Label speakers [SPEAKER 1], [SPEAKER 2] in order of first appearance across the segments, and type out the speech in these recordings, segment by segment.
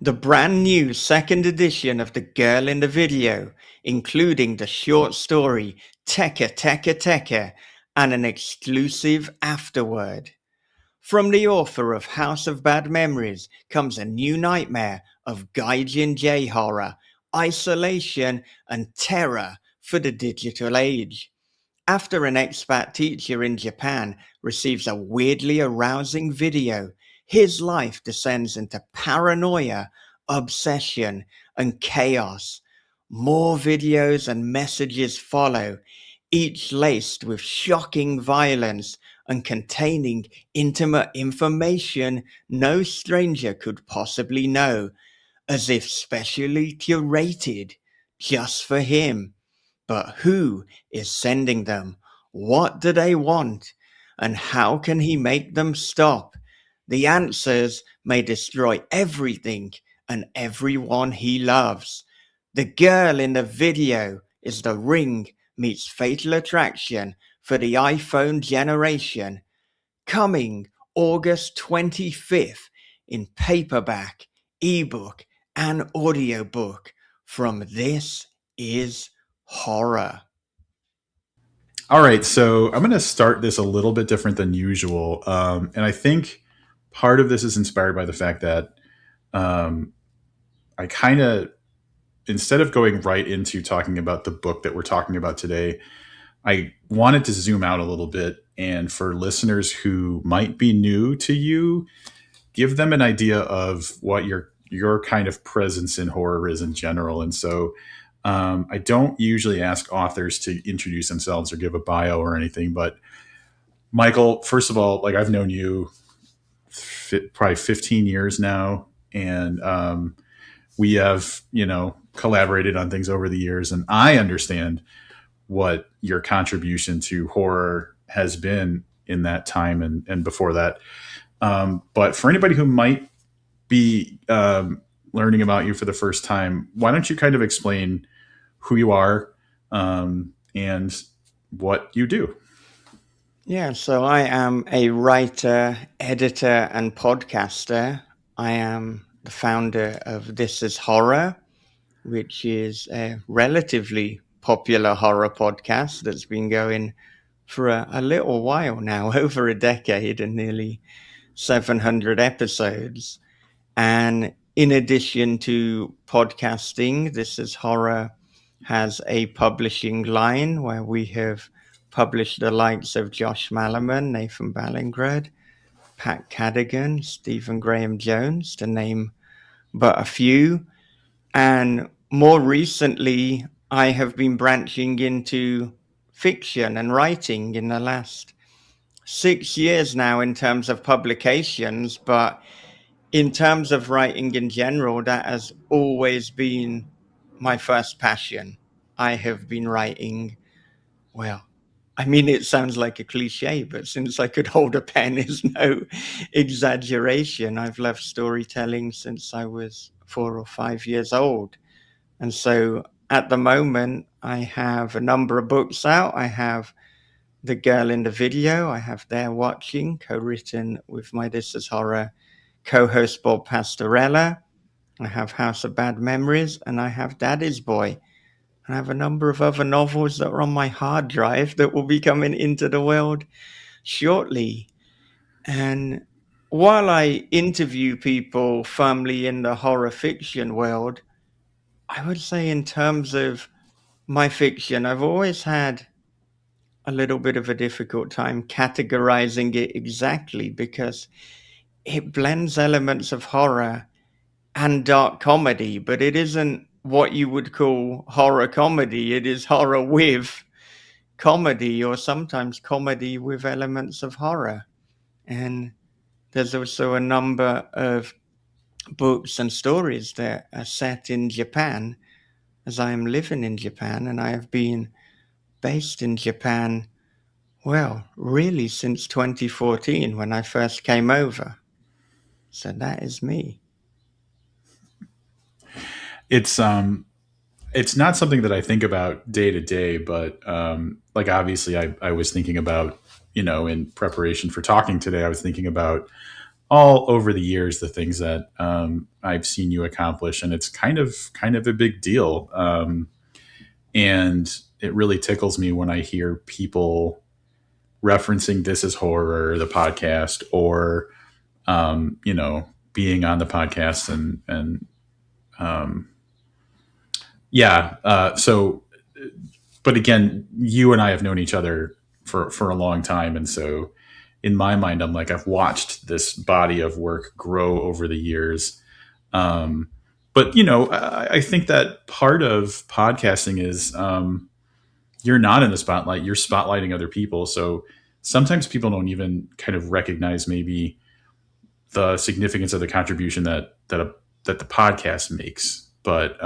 [SPEAKER 1] The brand new second edition of The Girl in the Video, including the short story Tekka Tekka Tekka and an exclusive afterword. From the author of House of Bad Memories comes a new nightmare of Gaijin J horror, isolation, and terror for the digital age. After an expat teacher in Japan receives a weirdly arousing video, his life descends into paranoia, obsession, and chaos. More videos and messages follow, each laced with shocking violence and containing intimate information no stranger could possibly know, as if specially curated just for him. But who is sending them? What do they want? And how can he make them stop? The answers may destroy everything and everyone he loves. The girl in the video is the Ring meets Fatal Attraction for the iPhone generation, coming August 25th in paperback, ebook, and audiobook from This Is Horror.
[SPEAKER 2] All right, so I'm going to start this a little bit different than usual, and I think part of this is inspired by the fact that um, I kind of, instead of going right into talking about the book that we're talking about today, I wanted to zoom out a little bit, and for listeners who might be new to you, give them an idea of what your kind of presence in horror is in general. And so I don't usually ask authors to introduce themselves or give a bio or anything, but Michael, first of all, like I've known you probably 15 years now, and we have, collaborated on things over the years, and I understand what your contribution to horror has been in that time and before that. But for anybody who might be learning about you for the first time, why don't you kind of explain who you are and what you do?
[SPEAKER 1] Yeah, so I am a writer, editor, and podcaster. I am the founder of This Is Horror, which is a relatively popular horror podcast that's been going for a little while now, over a decade and nearly 700 episodes. And in addition to podcasting, This Is Horror has a publishing line where we have published the likes of Josh Malaman, Nathan Ballingrud, Pat Cadigan, Stephen Graham Jones, to name but a few. And more recently, I have been branching into fiction and writing in the last 6 years now in terms of publications, but in terms of writing in general, that has always been my first passion. I have been writing, well, I mean, it sounds like a cliche, but since I could hold a pen is no exaggeration. I've loved storytelling since I was 4 or 5 years old. And so at the moment, I have a number of books out. I have The Girl in the Video, I have They're Watching, co-written with my This Is Horror co-host Bob Pastorella. I have House of Bad Memories, and I have Daddy's Boy. And I have a number of other novels that are on my hard drive that will be coming into the world shortly. And while I interview people firmly in the horror fiction world, I would say in terms of my fiction, I've always had a little bit of a difficult time categorizing it exactly because it blends elements of horror and dark comedy, but it isn't what you would call horror comedy. It is horror with comedy, or sometimes comedy with elements of horror. And there's also a number of books and stories that are set in Japan, as I am living in Japan, and I have been based in Japan, well, really since 2014 when I first came over. So that is me.
[SPEAKER 2] It's not something that I think about day to day, but like obviously I was thinking about, in preparation for talking today, I was thinking about all over the years the things that I've seen you accomplish, and it's kind of a big deal. And it really tickles me when I hear people referencing This Is Horror, the podcast, or being on the podcast and um, yeah. So, but again, you and I have known each other for a long time, and so in my mind, I'm like, I've watched this body of work grow over the years. Um, but I think that part of podcasting is you're not in the spotlight; you're spotlighting other people. So sometimes people don't even kind of recognize maybe the significance of the contribution that the podcast makes. But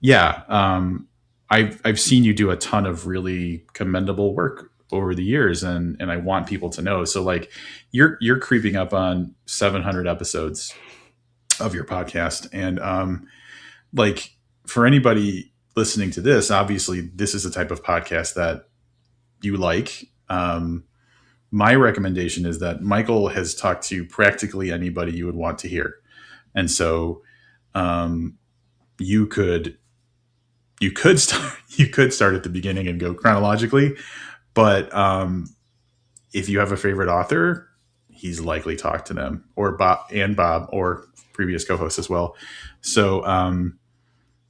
[SPEAKER 2] yeah, I've seen you do a ton of really commendable work over the years, and I want people to know. So like, you're creeping up on 700 episodes of your podcast, and like, for anybody listening to this, obviously this is the type of podcast that you like. My recommendation is that Michael has talked to practically anybody you would want to hear, and so um, you could you could start at the beginning and go chronologically, but if you have a favorite author, he's likely talked to them, or Bob or previous co-hosts as well. So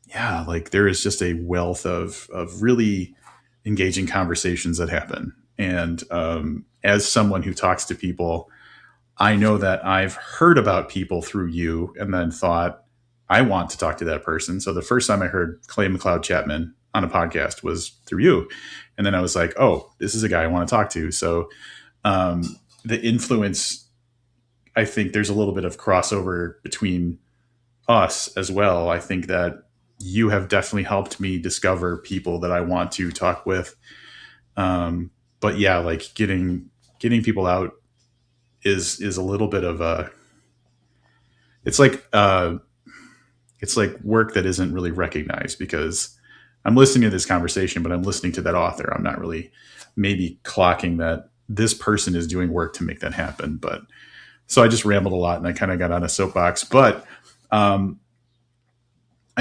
[SPEAKER 2] yeah, like, there is just a wealth of really engaging conversations that happen. And as someone who talks to people, I know that I've heard about people through you and then thought, I want to talk to that person. So the first time I heard Clay McLeod Chapman on a podcast was through you. And then I was like, oh, this is a guy I want to talk to. So the influence, I think there's a little bit of crossover between us as well. I think that you have definitely helped me discover people that I want to talk with. But yeah, like, getting people out is a little bit of a, it's like work that isn't really recognized, because I'm listening to this conversation, but I'm listening to that author. I'm not really maybe clocking that this person is doing work to make that happen. But so I just rambled a lot and I kind of got on a soapbox, but I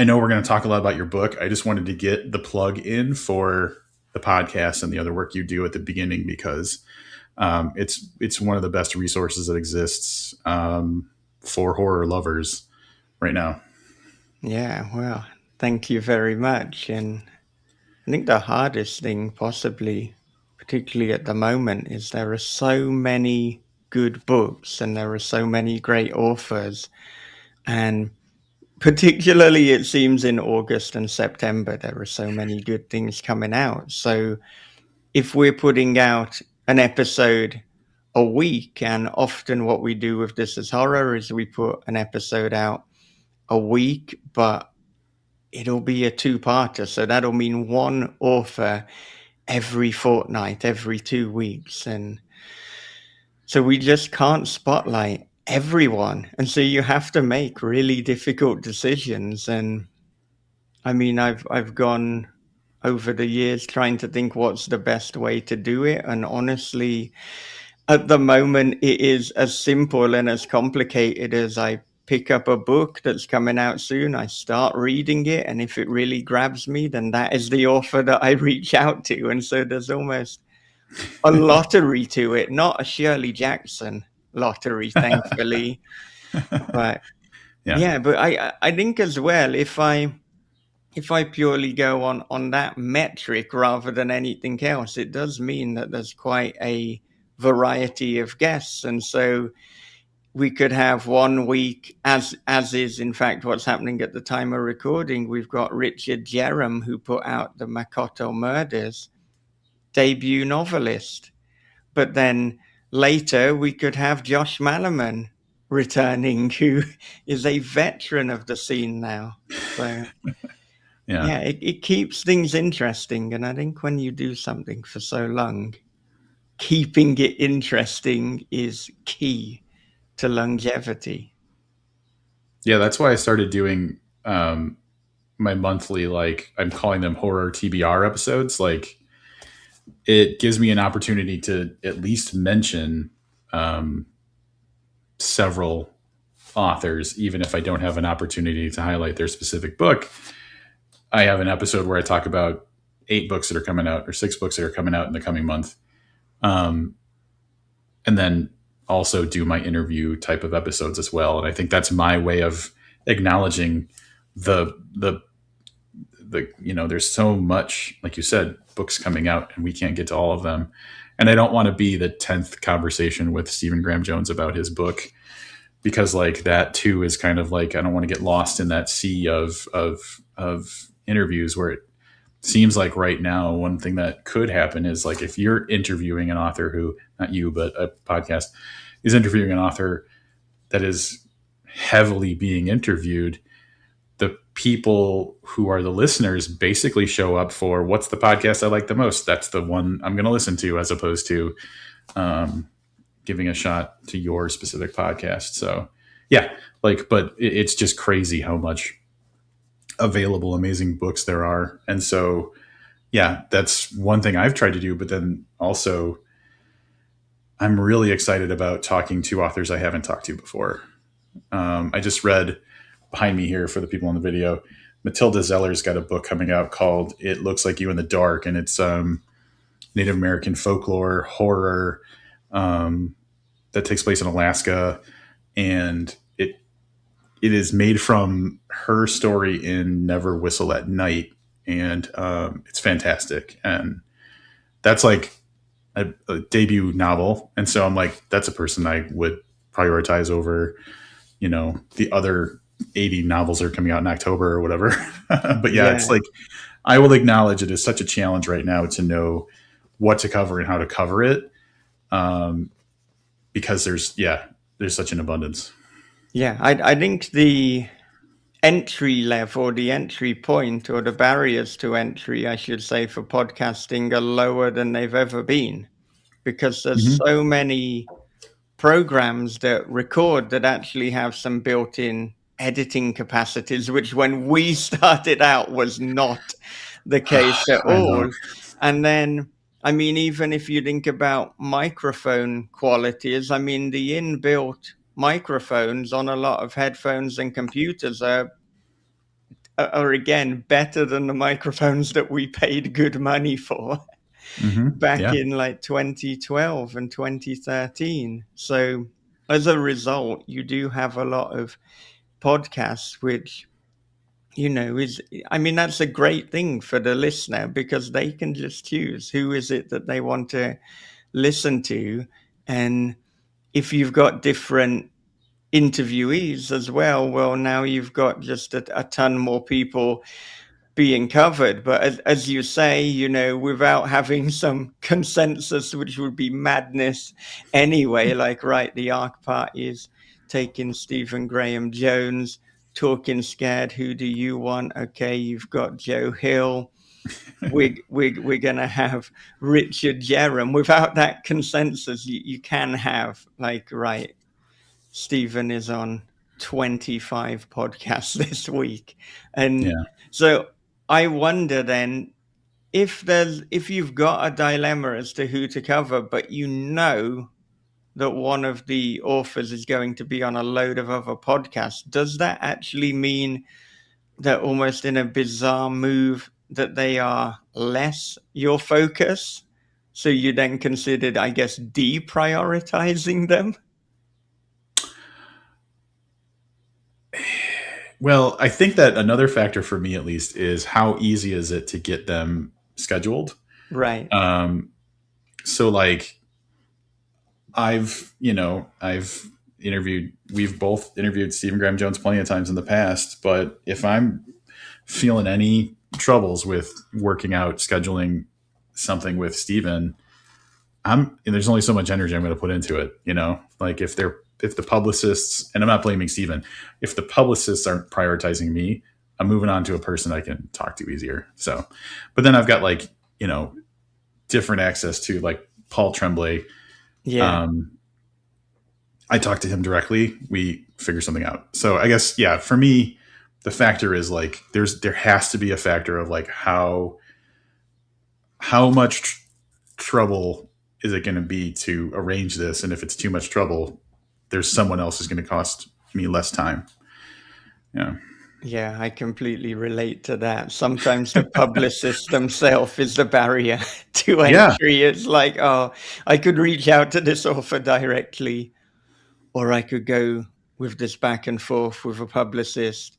[SPEAKER 2] know we're going to talk a lot about your book. I just wanted to get the plug in for the podcast and the other work you do at the beginning, because it's one of the best resources that exists for horror lovers right now.
[SPEAKER 1] Yeah, well, thank you very much. And I think the hardest thing, possibly, particularly at the moment, is there are so many good books and there are so many great authors. And particularly, it seems in August and September, there are so many good things coming out. So if we're putting out an episode a week, and often what we do with This Is Horror is we put an episode out a week, but it'll be a two-parter. So that'll mean one author every fortnight, every 2 weeks. And so we just can't spotlight everyone. And so you have to make really difficult decisions. And I mean, I've gone over the years trying to think what's the best way to do it. And honestly, at the moment, it is as simple and as complicated as I pick up a book that's coming out soon, I start reading it, and if it really grabs me, then that is the author that I reach out to. And so there's almost a lottery to it, not a Shirley Jackson lottery, thankfully. But
[SPEAKER 2] Yeah.
[SPEAKER 1] yeah, but I think as well, if I purely go on that metric rather than anything else, it does mean that there's quite a variety of guests. And so we could have 1 week, as is in fact what's happening at the time of recording. We've got Richard Jerram, who put out the Makoto Murders, debut novelist. But then later we could have Josh Malaman returning, who is a veteran of the scene now. So
[SPEAKER 2] Yeah.
[SPEAKER 1] yeah, it keeps things interesting. And I think when you do something for so long, keeping it interesting is key to longevity.
[SPEAKER 2] Yeah. That's why I started doing my monthly, like, I'm calling them horror TBR episodes. Like, it gives me an opportunity to at least mention several authors, even if I don't have an opportunity to highlight their specific book. I have an episode where I talk about 8 books that are coming out or 6 books that are coming out in the coming month. Um, and then also do my interview type of episodes as well. And I think that's my way of acknowledging the there's so much, like you said, books coming out and we can't get to all of them. And I don't want to be the 10th conversation with Stephen Graham Jones about his book, because like that too is kind of like, I don't want to get lost in that sea of interviews where it seems like right now one thing that could happen is like if you're interviewing an author who, not you, but a podcast is interviewing an author that is heavily being interviewed, the people who are the listeners basically show up for what's the podcast I like the most. That's the one I'm going to listen to, as opposed to giving a shot to your specific podcast. So yeah, like, but it's just crazy how much available amazing books there are. And so, yeah, that's one thing I've tried to do, but then also I'm really excited about talking to authors I haven't talked to before. I just read behind me here for the people on the video, Matilda Zeller's got a book coming out called It Looks Like You in the Dark. And it's Native American folklore, horror, that takes place in Alaska. And it is made from her story in Never Whistle at Night. And it's fantastic. And that's like a debut novel. And so I'm like, that's a person I would prioritize over, the other 80 novels are coming out in October or whatever. But yeah, it's
[SPEAKER 1] Yeah.
[SPEAKER 2] like, I will acknowledge it is such a challenge right now to know what to cover and how to cover it. Because there's such an abundance.
[SPEAKER 1] Yeah. I think the entry level, the entry point, or the barriers to entry, I should say, for podcasting are lower than they've ever been, because there's so many programs that record that actually have some built-in editing capacities, which when we started out was not the case at
[SPEAKER 2] I know.
[SPEAKER 1] all. And then, I mean, even if you think about microphone qualities, I mean, the inbuilt microphones on a lot of headphones and computers are again better than the microphones that we paid good money for back
[SPEAKER 2] Yeah.
[SPEAKER 1] in like 2012 and 2013. So as a result, you do have a lot of podcasts, which, that's a great thing for the listener, because they can just choose who is it that they want to listen to. And if you've got different interviewees as well, now you've got just a ton more people being covered. But as you say, without having some consensus, which would be madness anyway, like, right, the ARC Party is taking Stephen Graham Jones, Talking Scared, who do you want? Okay, you've got Joe Hill. We're going to have Richard Jerram. Without that consensus, you can have, like, right, Stephen is on 25 podcasts this week. And
[SPEAKER 2] Yeah.
[SPEAKER 1] so I wonder then, if you've got a dilemma as to who to cover, but that one of the authors is going to be on a load of other podcasts, does that actually mean that, almost in a bizarre move, that they are less your focus? So you then considered, I guess, deprioritizing them?
[SPEAKER 2] Well, I think that another factor for me, at least, is how easy is it to get them scheduled.
[SPEAKER 1] Right.
[SPEAKER 2] So like I've we've both interviewed Stephen Graham Jones plenty of times in the past, but if I'm feeling any troubles with working out scheduling something with Stephen, there's only so much energy I'm going to put into it. Like if the publicists, and I'm not blaming Stephen, if the publicists aren't prioritizing me, I'm moving on to a person I can talk to easier. So, but then I've got like, different access to like Paul Tremblay.
[SPEAKER 1] Yeah.
[SPEAKER 2] I talk to him directly. We figure something out. So I guess, yeah, for me, the factor is like, there has to be a factor of like, how much trouble is it going to be to arrange this? And if it's too much trouble, there's someone else who's going to cost me less time. Yeah.
[SPEAKER 1] Yeah, I completely relate to that. Sometimes the publicist themselves is the barrier to
[SPEAKER 2] Yeah.
[SPEAKER 1] entry. It's like, oh, I could reach out to this author directly, or I could go with this back and forth with a publicist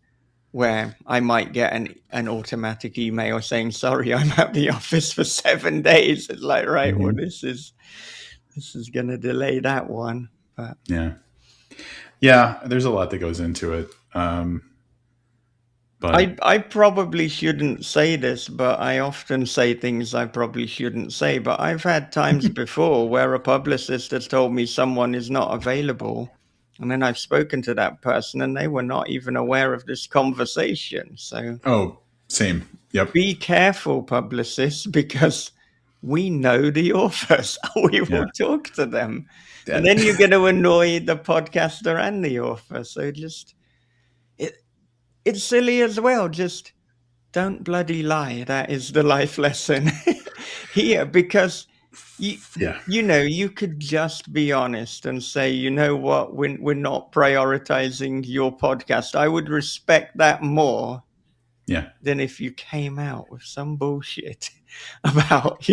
[SPEAKER 1] where I might get an automatic email saying, sorry, I'm at the office for 7 days. It's like, right, well,
[SPEAKER 2] Hmm.
[SPEAKER 1] this is gonna delay that one. But
[SPEAKER 2] Yeah. Yeah. There's a lot that goes into it. But
[SPEAKER 1] I probably shouldn't say this, but I often say things I probably shouldn't say. But I've had times before where a publicist has told me someone is not available, and then I've spoken to that person and they were not even aware of this conversation. So
[SPEAKER 2] oh, same. Yep.
[SPEAKER 1] be careful, publicists, because we know the authors. We
[SPEAKER 2] Yeah.
[SPEAKER 1] will talk to them. And
[SPEAKER 2] That.
[SPEAKER 1] then you're going to annoy the podcaster and the author. So just, it, it's silly as well. Just don't bloody lie. That is the life lesson here, because you,
[SPEAKER 2] Yeah.
[SPEAKER 1] you could just be honest and say, you know what, we're not prioritizing your podcast. I would respect that more
[SPEAKER 2] Yeah.
[SPEAKER 1] than if you came out with some bullshit about,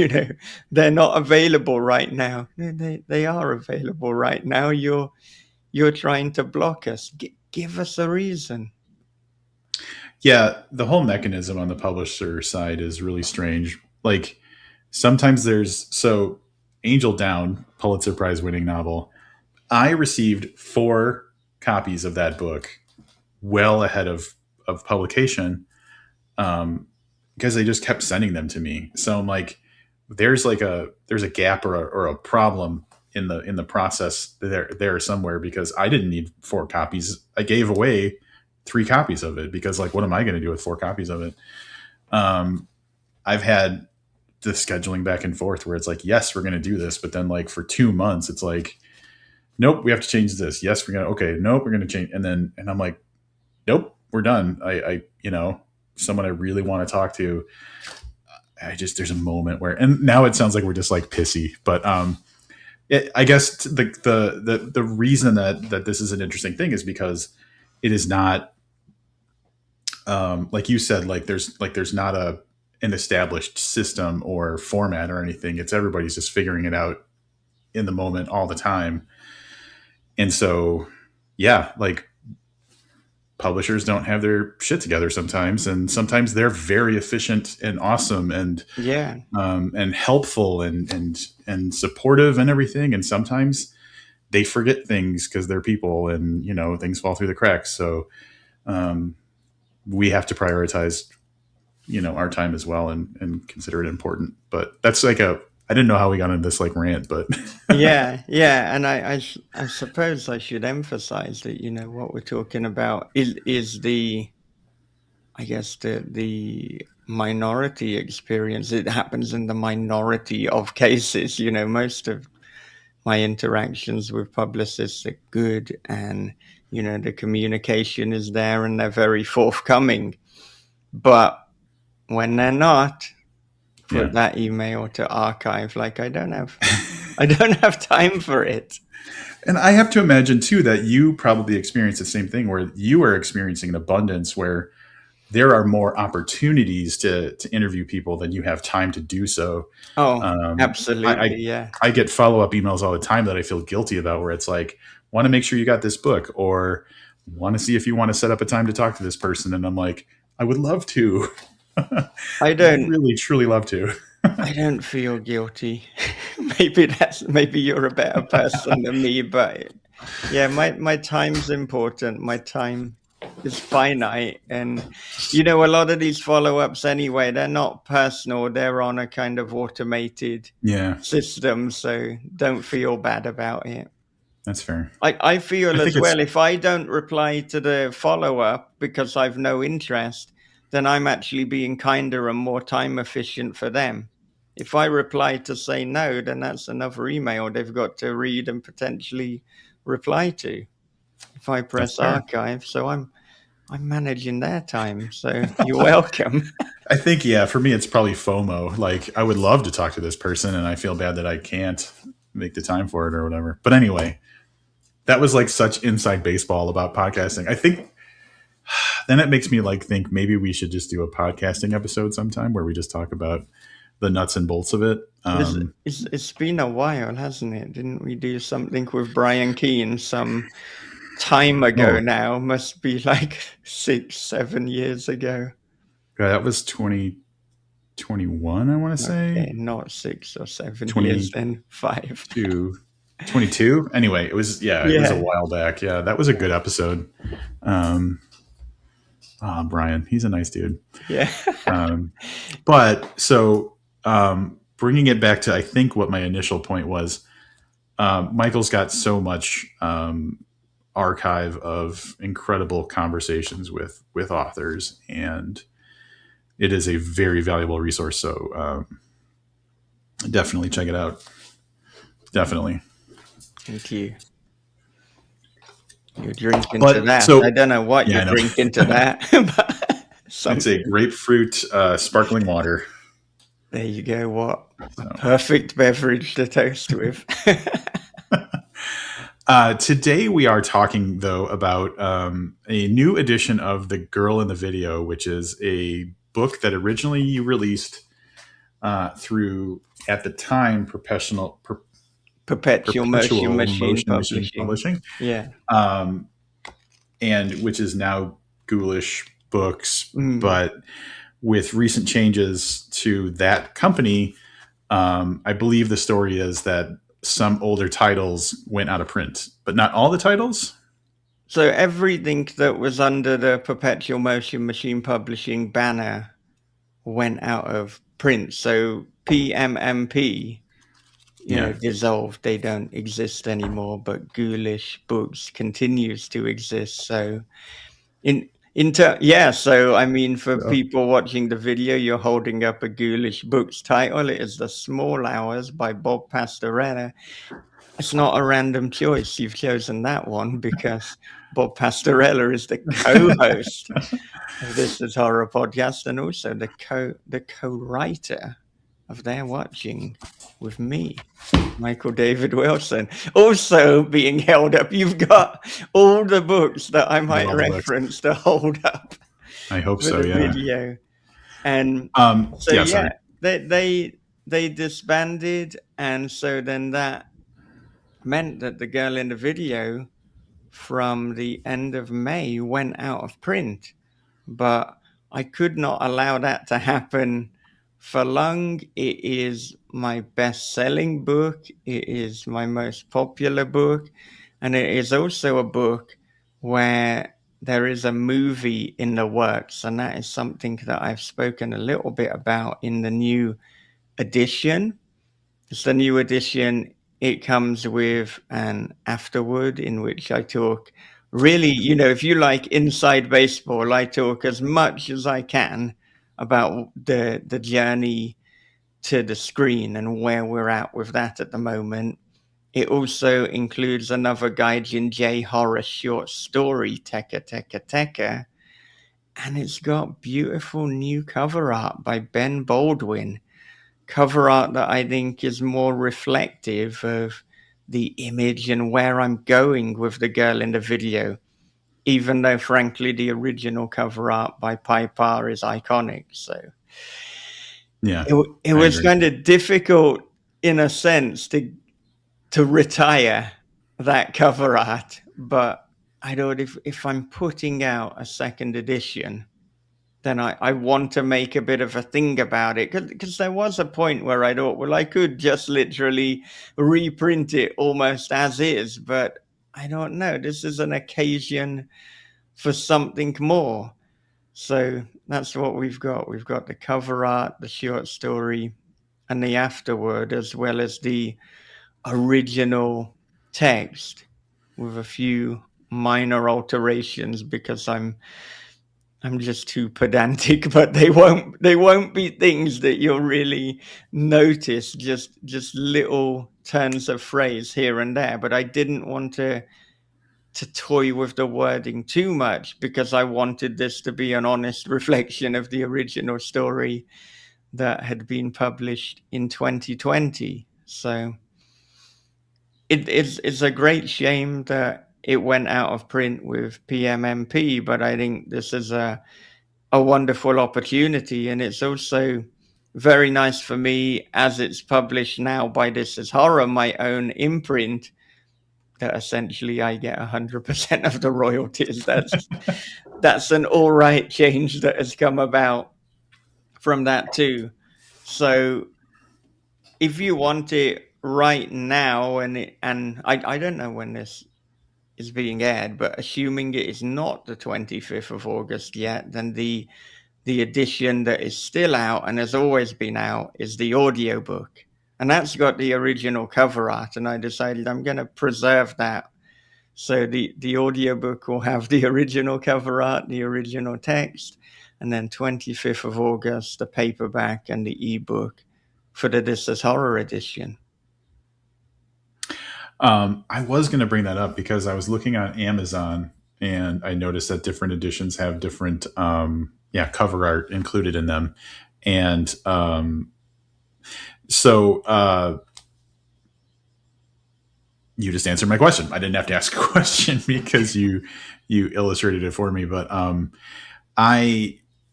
[SPEAKER 1] they're not available right now. They are available right now. You're trying to block us. Give us a reason.
[SPEAKER 2] Yeah. The whole mechanism on the publisher side is really strange. Like sometimes so Angel Down, Pulitzer Prize winning novel. I received 4 copies of that book well ahead of publication, because they just kept sending them to me. So I'm like, there's a gap or a problem in the process there somewhere, because I didn't need 4 copies. I gave away 3 copies of it because, like, what am I going to do with 4 copies of it? I've had the scheduling back and forth where it's like, yes, we're going to do this, but then like for 2 months, it's like, nope, we have to change this. Yes, we're gonna. Okay, nope, we're gonna change. And I'm like, nope, we're done. Someone I really want to talk to. There's a moment where, and now it sounds like we're just like pissy, but I guess the reason that this is an interesting thing is because it is not, like you said, there's not an established system or format or anything. It's everybody's just figuring it out in the moment all the time. And so, yeah, like publishers don't have their shit together sometimes, and sometimes they're very efficient and awesome
[SPEAKER 1] Yeah.
[SPEAKER 2] and helpful and supportive and everything. And sometimes they forget things because they're people, and things fall through the cracks. So we have to prioritize our time as well, and consider it important. But that's like I didn't know how we got into this like rant, but
[SPEAKER 1] Yeah, and I suppose I should emphasize that what we're talking about is I guess the minority experience. It happens in the minority of cases. Most of my interactions with publicists are good, and the communication is there and they're very forthcoming. But when they're not, put
[SPEAKER 2] yeah.
[SPEAKER 1] that email to archive. Like, I don't have time for it.
[SPEAKER 2] And I have to imagine too that you probably experience the same thing, where you are experiencing an abundance where there are more opportunities to interview people than you have time to do so.
[SPEAKER 1] Oh,
[SPEAKER 2] Um,
[SPEAKER 1] absolutely.
[SPEAKER 2] I,
[SPEAKER 1] Yeah.
[SPEAKER 2] I get follow-up emails all the time that I feel guilty about, where it's like, want to make sure you got this book, or want to see if you want to set up a time to talk to this person. And I'm like, I would love to.
[SPEAKER 1] I don't
[SPEAKER 2] Really, truly love to.
[SPEAKER 1] I don't feel guilty. Maybe you're a better person than me, but yeah, my time's important. My time is finite. And a lot of these follow-ups anyway, they're not personal, they're on a kind of automated
[SPEAKER 2] Yeah,
[SPEAKER 1] system, so don't feel bad about it.
[SPEAKER 2] that's fair.
[SPEAKER 1] I feel
[SPEAKER 2] I think
[SPEAKER 1] as
[SPEAKER 2] it's
[SPEAKER 1] well, if I don't reply to the follow-up because I've no interest, then I'm actually being kinder and more time efficient for them. If I reply to say no, then that's another email they've got to read and potentially reply to. If I
[SPEAKER 2] that's
[SPEAKER 1] press
[SPEAKER 2] fair.
[SPEAKER 1] archive, so I'm managing their time. So you're welcome.
[SPEAKER 2] I think, yeah, for me, it's probably FOMO. Like, I would love to talk to this person, and I feel bad that I can't make the time for it or whatever. But anyway, that was like such inside baseball about podcasting. I think then it makes me like think maybe we should just do a podcasting episode sometime where we just talk about the nuts and bolts of it.
[SPEAKER 1] It's been a while, hasn't it? Didn't we do something with Brian Keane some time ago
[SPEAKER 2] Oh,
[SPEAKER 1] now? Must be like 6-7 years ago.
[SPEAKER 2] yeah, that was 2021, I want to say.
[SPEAKER 1] Okay, not 6 or 7 years,
[SPEAKER 2] 22,
[SPEAKER 1] then 5.
[SPEAKER 2] 22. Anyway, it was, yeah, it was a
[SPEAKER 1] Yeah,
[SPEAKER 2] while back. Yeah, that was a good episode. Um, Brian, he's a nice dude.
[SPEAKER 1] yeah.
[SPEAKER 2] But so bringing it back to, I think what my initial point was, Michael's got so much archive of incredible conversations with authors, and it is a very valuable resource. So definitely check it out. Definitely.
[SPEAKER 1] Thank you. You're drinking to
[SPEAKER 2] But
[SPEAKER 1] that. I
[SPEAKER 2] so
[SPEAKER 1] don't know what
[SPEAKER 2] yeah,
[SPEAKER 1] you're
[SPEAKER 2] I know.
[SPEAKER 1] drinking to that, but
[SPEAKER 2] It's a grapefruit sparkling water.
[SPEAKER 1] there you go. What a
[SPEAKER 2] So.
[SPEAKER 1] perfect beverage to toast with.
[SPEAKER 2] Today we are talking though about a new edition of The Girl in the Video, which is a book that originally you released through, at the time,
[SPEAKER 1] Perpetual Motion Machine
[SPEAKER 2] Machine
[SPEAKER 1] Publishing. Yeah.
[SPEAKER 2] And which is now Ghoulish Books,
[SPEAKER 1] Mm.
[SPEAKER 2] but with recent changes to that company, I believe the story is that some older titles went out of print, but not all the titles.
[SPEAKER 1] So everything that was under the Perpetual Motion Machine Publishing banner went out of print. So PMMP, you know, dissolved. They don't exist anymore, but Ghoulish Books continues to exist. So so I mean, for people watching the video, you're holding up a Ghoulish Books title. It is The Small Hours by Bob Pastorella. It's not a random choice. You've chosen that one because Bob Pastorella is the co-host of This Is Horror podcast, and also the co-writer of They're Watching with me, Michael David Wilson. Also being held up, you've got all the books that I might reference to hold up.
[SPEAKER 2] I hope
[SPEAKER 1] for
[SPEAKER 2] so.
[SPEAKER 1] the
[SPEAKER 2] Yeah.
[SPEAKER 1] video. And
[SPEAKER 2] sorry.
[SPEAKER 1] they disbanded, and so then that meant that The Girl in the Video from the end of May went out of print. But I could not allow that to happen for long. It is my best-selling book. It is my most popular book. And it is also a book where there is a movie in the works. And that is something that I've spoken a little bit about in the new edition. It's the new edition. It comes with an afterword in which I talk really, you know, if you like inside baseball, I talk as much as I can about the journey to the screen and where we're at with that at the moment. It also includes another Gaijin J horror short story, Teka Teka Teka, and it's got beautiful new cover art by Ben Baldwin. Cover art that I think is more reflective of the image and where I'm going with The Girl in the Video, even though, frankly, the original cover art by Piper is iconic. So
[SPEAKER 2] Yeah,
[SPEAKER 1] it was kind of difficult, in a sense, to retire that cover art. But I thought if I'm putting out a second edition, then I want to make a bit of a thing about it, because there was a point where I thought, well, I could just literally reprint it almost as is, but I don't know. This is an occasion for something more. So that's what we've got. We've got the cover art, the short story, and the afterword, as well as the original text with a few minor alterations, because I'm just too pedantic, but they won't be things that you'll really notice, just little turns of phrase here and there. But I didn't want to toy with the wording too much, because I wanted this to be an honest reflection of the original story that had been published in 2020. So it's a great shame that it went out of print with PMMP, but I think this is a wonderful opportunity, and it's also very nice for me as it's published now by This Is Horror, my own imprint, that essentially I get 100% of the royalties. That's an all right change that has come about from that too. So if you want it right now, and I don't know when this is being aired, but assuming it is not the 25th of August yet, then the edition that is still out and has always been out is the audiobook. And that's got the original cover art, and I decided I'm going to preserve that. So the audiobook will have the original cover art, the original text, and then 25th of August, the paperback and the ebook for the This Is Horror edition.
[SPEAKER 2] I was going to bring that up because I was looking on Amazon and I noticed that different editions have different, cover art included in them. And so you just answered my question. I didn't have to ask a question because you illustrated it for me. But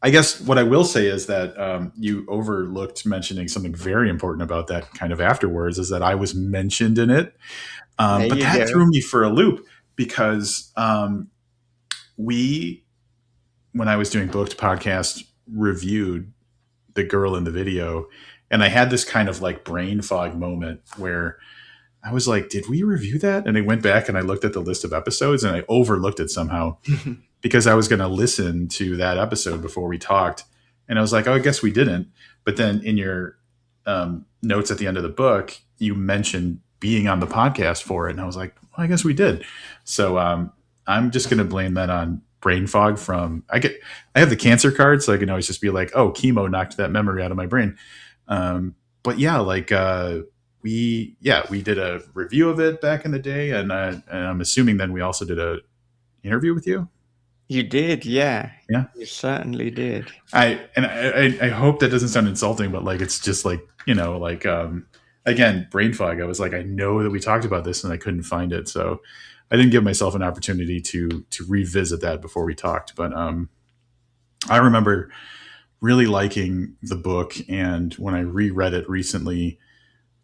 [SPEAKER 2] I guess what I will say is that you overlooked mentioning something very important about that kind of afterwards, is that I was mentioned in it.
[SPEAKER 1] There
[SPEAKER 2] But
[SPEAKER 1] you
[SPEAKER 2] that
[SPEAKER 1] go.
[SPEAKER 2] threw me for a loop because when I was doing Booked podcast, reviewed The Girl in the Video, and I had this kind of like brain fog moment where I was like, did we review that? And I went back and I looked at the list of episodes and I overlooked it somehow because I was going to listen to that episode before we talked. And I was like, oh, I guess we didn't. But then in your notes at the end of the book, you mentioned being on the podcast for it. And I was like, well, I guess we did. So I'm just going to blame that on brain fog I have the cancer card, so I can always just be like, oh, chemo knocked that memory out of my brain. But yeah, like we did a review of it back in the day. And I'm assuming then we also did a interview with you.
[SPEAKER 1] You did, yeah.
[SPEAKER 2] Yeah.
[SPEAKER 1] You certainly did.
[SPEAKER 2] I hope that doesn't sound insulting, but like it's just like, like again, brain fog. I was like, I know that we talked about this and I couldn't find it. So I didn't give myself an opportunity to revisit that before we talked. But I remember really liking the book, and when I reread it recently,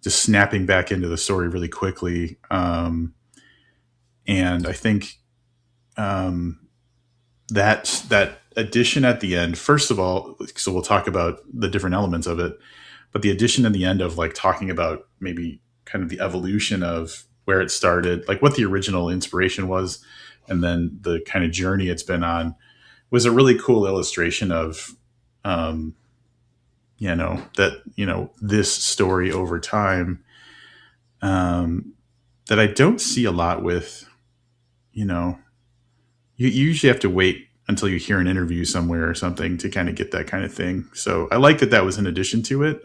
[SPEAKER 2] just snapping back into the story really quickly. And I think that addition at the end, first of all, so we'll talk about the different elements of it, but the addition in the end of like talking about maybe kind of the evolution of where it started, like what the original inspiration was, and then the kind of journey it's been on, was a really cool illustration of, this story over time, that I don't see a lot with, you usually have to wait until you hear an interview somewhere or something to kind of get that kind of thing. So I like that was in addition to it.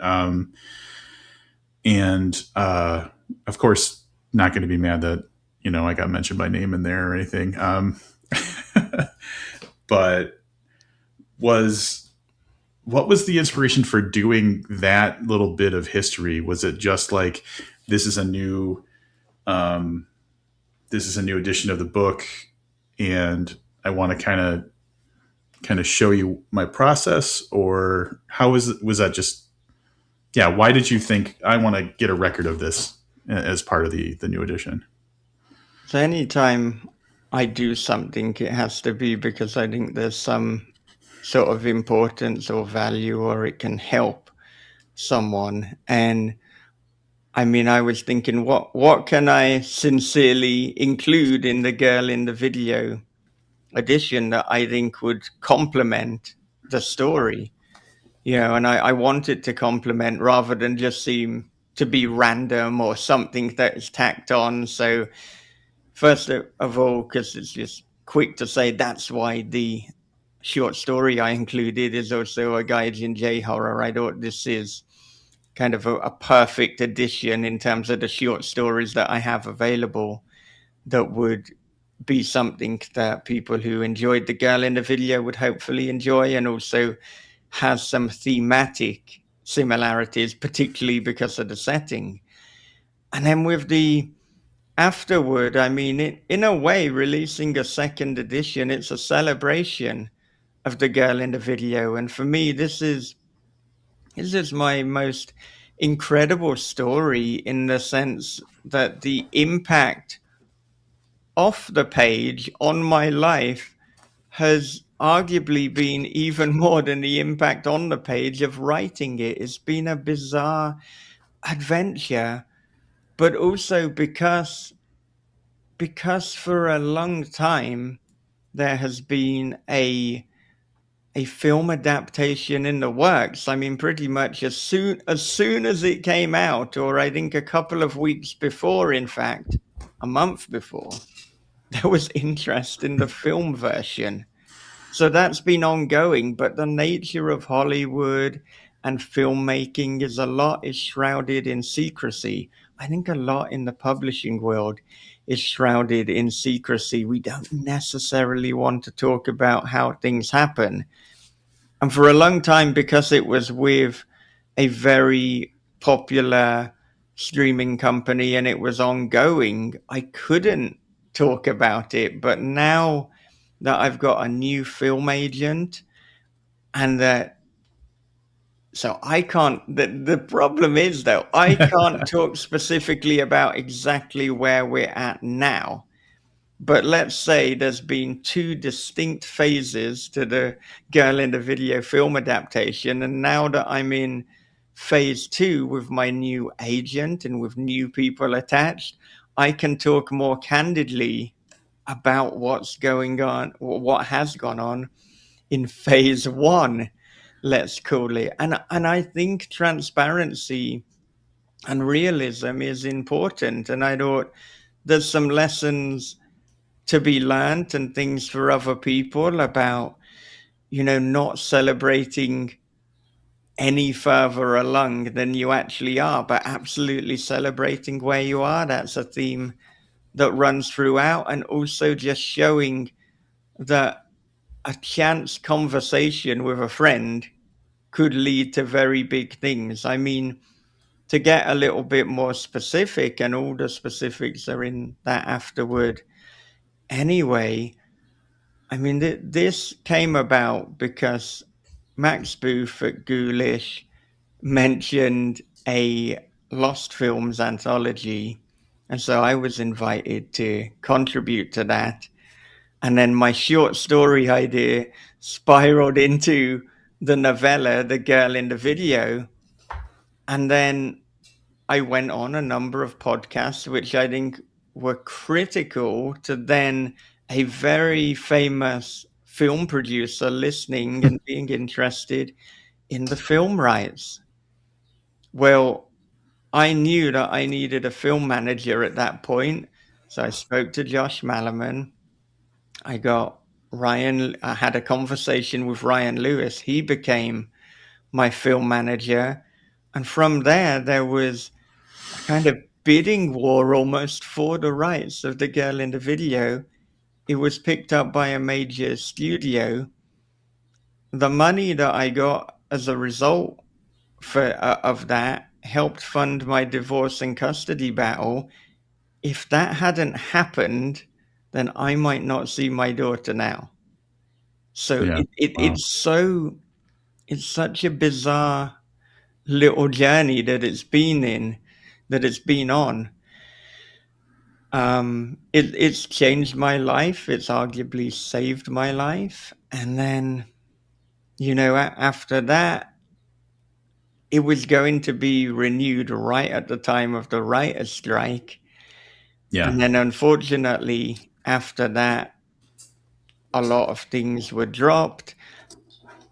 [SPEAKER 2] And of course, not going to be mad that, I got mentioned by name in there or anything. But what was the inspiration for doing that little bit of history? Was it just like, this is a new edition of the book, and I want to kind of show you my process? Or how was that just, why did you think I want to get a record of this as part of the new edition?
[SPEAKER 1] So anytime I do something, it has to be because I think there's some sort of importance or value, or it can help someone. And I mean, I was thinking, what can I sincerely include in the Girl in the Video edition that I think would complement the story? And I wanted to complement rather than just seem to be random or something that is tacked on. So first of all, because it's just quick to say, that's why the short story I included is also a Gaijin J horror. I thought this is kind of a perfect addition in terms of the short stories that I have available that would be something that people who enjoyed The Girl in the Video would hopefully enjoy, and also has some thematic similarities, particularly because of the setting. And then with the afterward, I mean, in a way, releasing a second edition, it's a celebration of the girl in the video. And for me, this is my most incredible story in the sense that the impact off the page on my life has arguably been even more than the impact on the page of writing it. It's been a bizarre adventure, but also because for a long time there has been a film adaptation in the works. I mean, pretty much as soon as it came out, or I think a couple of weeks before, in fact, a month before, there was interest in the film version. So that's been ongoing, but the nature of Hollywood and filmmaking is shrouded in secrecy. I think a lot in the publishing world is shrouded in secrecy. We don't necessarily want to talk about how things happen. And for a long time, because it was with a very popular streaming company and it was ongoing, I couldn't talk about it. But now that I've got a new film agent and that so I can't the problem is though I can't talk specifically about exactly where we're at now. But let's say there's been two distinct phases to the girl in the video film adaptation. And now that I'm in phase two with my new agent and with new people attached, I can talk more candidly about what's going on, or what has gone on in phase one, let's call it. And I think transparency and realism is important. And I thought there's some lessons to be learned and things for other people about, not celebrating any further along than you actually are, but absolutely celebrating where you are. That's a theme that runs throughout. And also just showing that a chance conversation with a friend could lead to very big things. I mean, to get a little bit more specific, and all the specifics are in that afterward anyway. I mean, this came about because Max Booth at Ghoulish mentioned a Lost Films anthology. And so I was invited to contribute to that. And then my short story idea spiraled into the novella, The Girl in the Video. And then I went on a number of podcasts, which I think were critical to then a very famous film producer listening and being interested in the film rights. Well, I knew that I needed a film manager at that point. So I spoke to Josh Malaman. I got I had a conversation with Ryan Lewis. He became my film manager. And from there was a kind of bidding war almost for the rights of The Girl in the Video. It was picked up by a major studio. The money that I got as a result of that helped fund my divorce and custody battle. If that hadn't happened, then I might not see my daughter now. So
[SPEAKER 2] Yeah. Wow.
[SPEAKER 1] it's such a bizarre little journey that it's been on. It's changed my life. It's arguably saved my life. And then, after that, it was going to be renewed right at the time of the writer's strike.
[SPEAKER 2] Yeah.
[SPEAKER 1] And then, unfortunately, after that, a lot of things were dropped.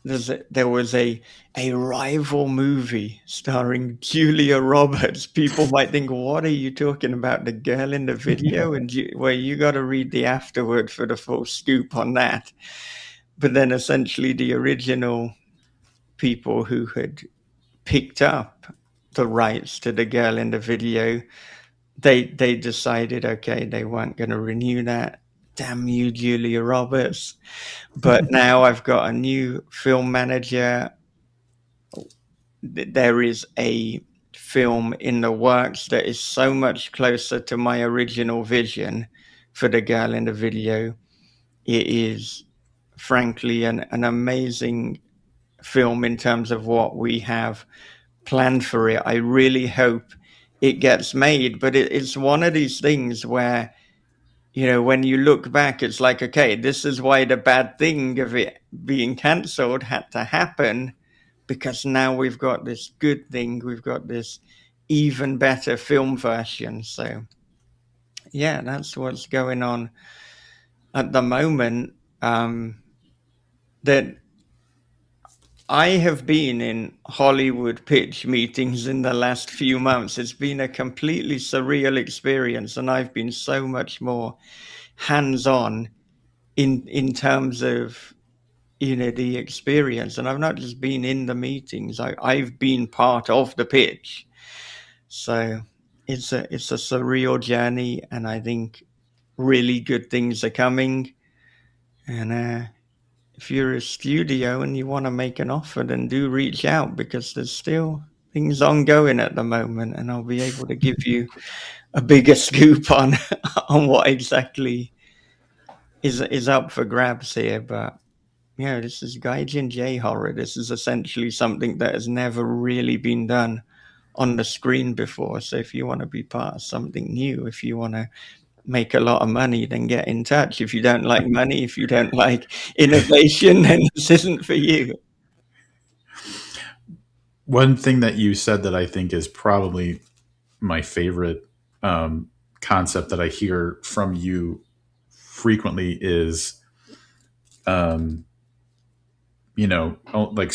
[SPEAKER 1] There was a rival movie starring Julia Roberts. People might think, "What are you talking about? The Girl in the Video?" And you got to read the afterword for the full scoop on that. But then, essentially, the original people who had picked up the rights to The Girl in the Video, they decided, okay, they weren't going to renew that. Damn you, Julia Roberts. But now I've got a new film manager. There is a film in the works that is so much closer to my original vision for the girl in the video. It is frankly an amazing film in terms of what we have planned for it. I really hope it gets made, but it's one of these things where, when you look back, it's like, okay, this is why the bad thing of it being cancelled had to happen, because now we've got this good thing, we've got this even better film version. So, yeah, that's what's going on at the moment. That I have been in Hollywood pitch meetings in the last few months. It's been a completely surreal experience, and I've been so much more hands-on in terms of the experience. And I've not just been in the meetings; I've been part of the pitch. So it's a surreal journey, and I think really good things are coming. And if you're a studio and you want to make an offer, then do reach out, because there's still things ongoing at the moment, and I'll be able to give you a bigger scoop on on what exactly is up for grabs here. But this is Gaijin J horror. This is essentially something that has never really been done on the screen before. So if you want to be part of something new, if you want to make a lot of money, then get in touch. If you don't like money, if you don't like innovation, then this isn't for you.
[SPEAKER 2] One thing that you said that I think is probably my favorite concept that I hear from you frequently is, um, like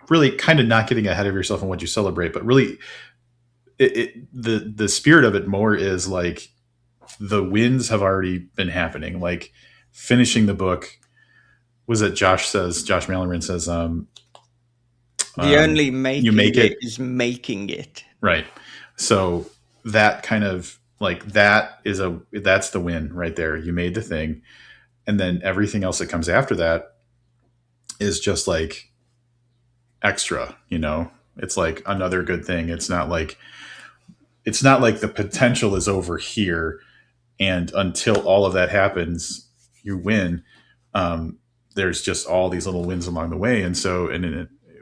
[SPEAKER 2] really kind of not getting ahead of yourself in what you celebrate, but really the spirit of it more is like the wins have already been happening. Like finishing the book was that Josh Malloran says,
[SPEAKER 1] The only
[SPEAKER 2] you
[SPEAKER 1] making
[SPEAKER 2] make
[SPEAKER 1] it
[SPEAKER 2] it
[SPEAKER 1] is making it.
[SPEAKER 2] right. So that kind of like that's the win right there. You made the thing, and then everything else that comes after that is just like extra. It's like another good thing. It's not like the potential is over here, and until all of that happens, you win. Um, there's just all these little wins along the way, and so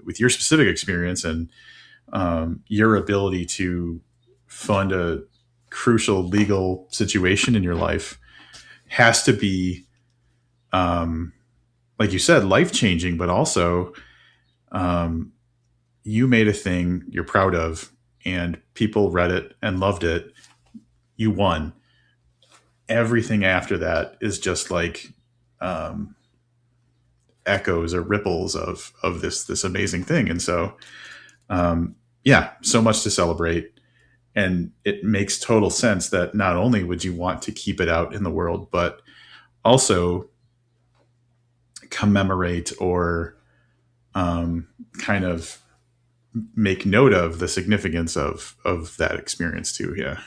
[SPEAKER 2] with your specific experience and your ability to fund a crucial legal situation in your life has to be, like you said, life changing, but also um, you made a thing you're proud of, and people read it and loved it. You won. Everything after that is just like um, echoes or ripples of this amazing thing, and so yeah, so much to celebrate. And it makes total sense that not only would you want to keep it out in the world, but also commemorate or kind of make note of the significance of that experience too. Yeah.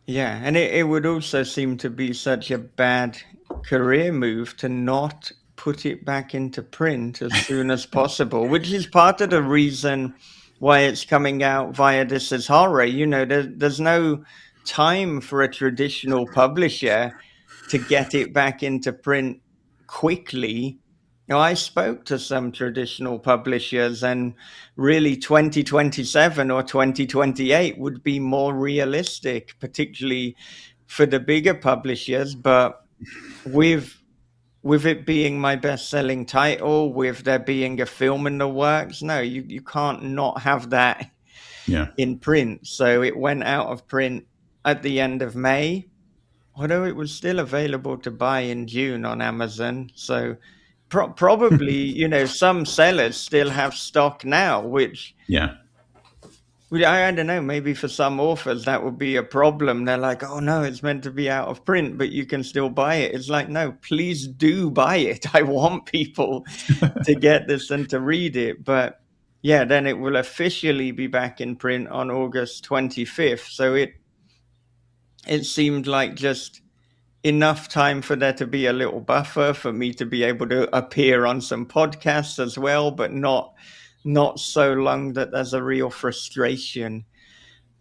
[SPEAKER 1] Yeah, and it would also seem to be such a bad career move to not put it back into print as soon as possible, which is part of the reason why it's coming out via This Is Horror. There's no time for a traditional publisher to get it back into print quickly. I spoke to some traditional publishers, and really 2027 or 2028 would be more realistic, particularly for the bigger publishers. But with it being my best-selling title, with there being a film in the works, no, you can't not have that
[SPEAKER 2] Yeah.
[SPEAKER 1] in print. So it went out of print at the end of May, although it was still available to buy in June on Amazon. So probably, some sellers still have stock now, which
[SPEAKER 2] Yeah.
[SPEAKER 1] I don't know, maybe for some authors that would be a problem. They're like, oh no, it's meant to be out of print, but you can still buy it. It's like, no, please do buy it. I want people to get this and to read it. But yeah, then it will officially be back in print on August 25th. So it seemed like just enough time for there to be a little buffer for me to be able to appear on some podcasts as well, but not not so long that there's a real frustration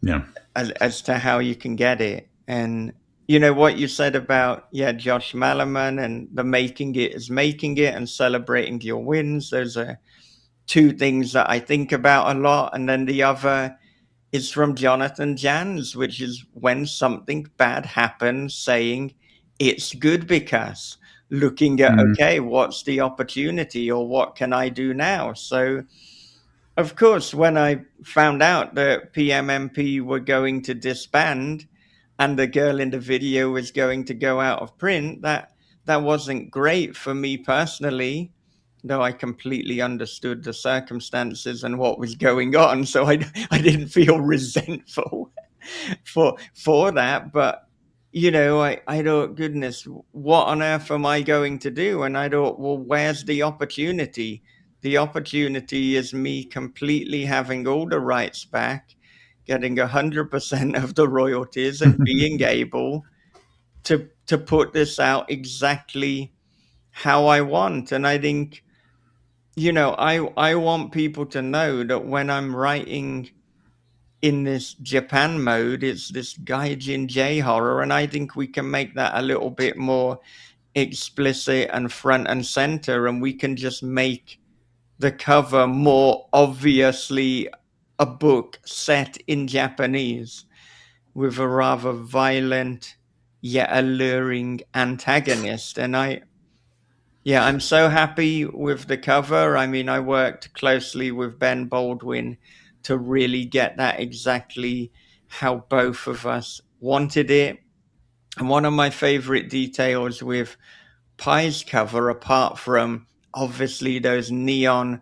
[SPEAKER 2] Yeah.
[SPEAKER 1] as to how you can get it. And you know what you said about, yeah, Josh Malaman and the making it is making it and celebrating your wins. Those are two things that I think about a lot. And then the other is from Jonathan Jans, which is when something bad happens, saying it's good because looking at,
[SPEAKER 2] Mm.
[SPEAKER 1] okay, what's the opportunity or what can I do now? So of course, when I found out that PMMP were going to disband and the girl in the video was going to go out of print, that wasn't great for me personally, though I completely understood the circumstances and what was going on. So I didn't feel resentful for that. But I thought, goodness, what on earth am I going to do? And I thought, well, where's the opportunity? The opportunity is me completely having all the rights back, getting 100% of the royalties, and being able to put this out exactly how I want. And I think, I want people to know that when I'm writing in this Japan mode, it's this gaijin J horror, and I think we can make that a little bit more explicit and front and center, and we can just make the cover more obviously a book set in Japanese with a rather violent yet alluring antagonist. And I'm so happy with the cover. I mean, I worked closely with Ben Baldwin to really get that exactly how both of us wanted it. And one of my favorite details with Pie's cover, apart from obviously those neon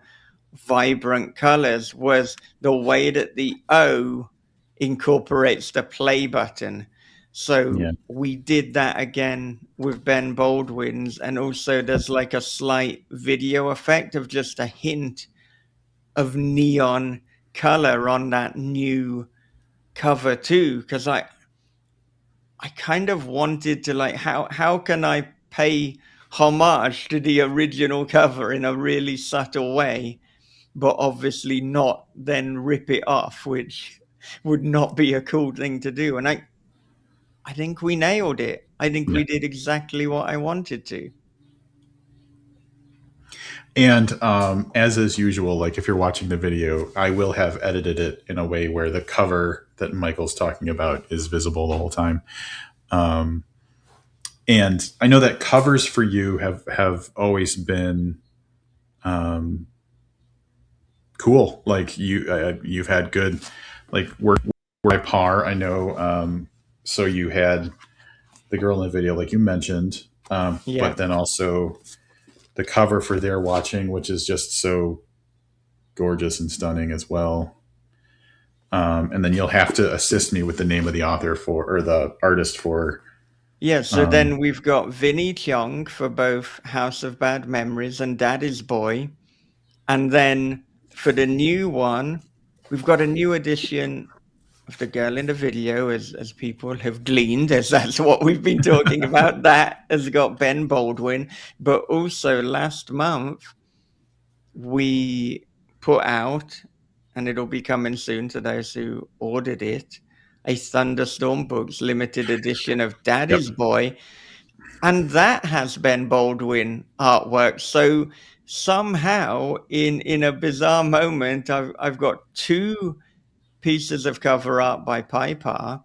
[SPEAKER 1] vibrant colors, was the way that the O incorporates the play button. So
[SPEAKER 2] Yeah.
[SPEAKER 1] we did that again with Ben Baldwin's, and also there's like a slight video effect of just a hint of neon color on that new cover too. Because I kind of wanted to, like, how can I pay homage to the original cover in a really subtle way, but obviously not then rip it off, which would not be a cool thing to do. And I think we nailed it. I think
[SPEAKER 2] Yeah.
[SPEAKER 1] we did exactly what I wanted to.
[SPEAKER 2] And as is usual, like if you're watching the video, I will have edited it in a way where the cover that Michael's talking about is visible the whole time. Um, and I know that covers for you have always been cool. Like you've had good like work by par. I know. So you had the girl in the video, like you mentioned,
[SPEAKER 1] Yeah.
[SPEAKER 2] but then also the cover for They're Watching, which is just so gorgeous and stunning as well. And then you'll have to assist me with the name of the author for or the artist for.
[SPEAKER 1] Yeah, so
[SPEAKER 2] Um,
[SPEAKER 1] then we've got Vinnie Cheong for both House of Bad Memories and Daddy's Boy. And then for the new one, we've got a new edition of the girl in the video, as people have gleaned, as that's what we've been talking about. That has got Ben Baldwin. But also last month, we put out, and it'll be coming soon to those who ordered it, a Thunderstorm Books limited edition of
[SPEAKER 2] yep.
[SPEAKER 1] Daddy's Boy, and that has Ben Baldwin artwork. So somehow, in a bizarre moment, I've got two pieces of cover art by Piper,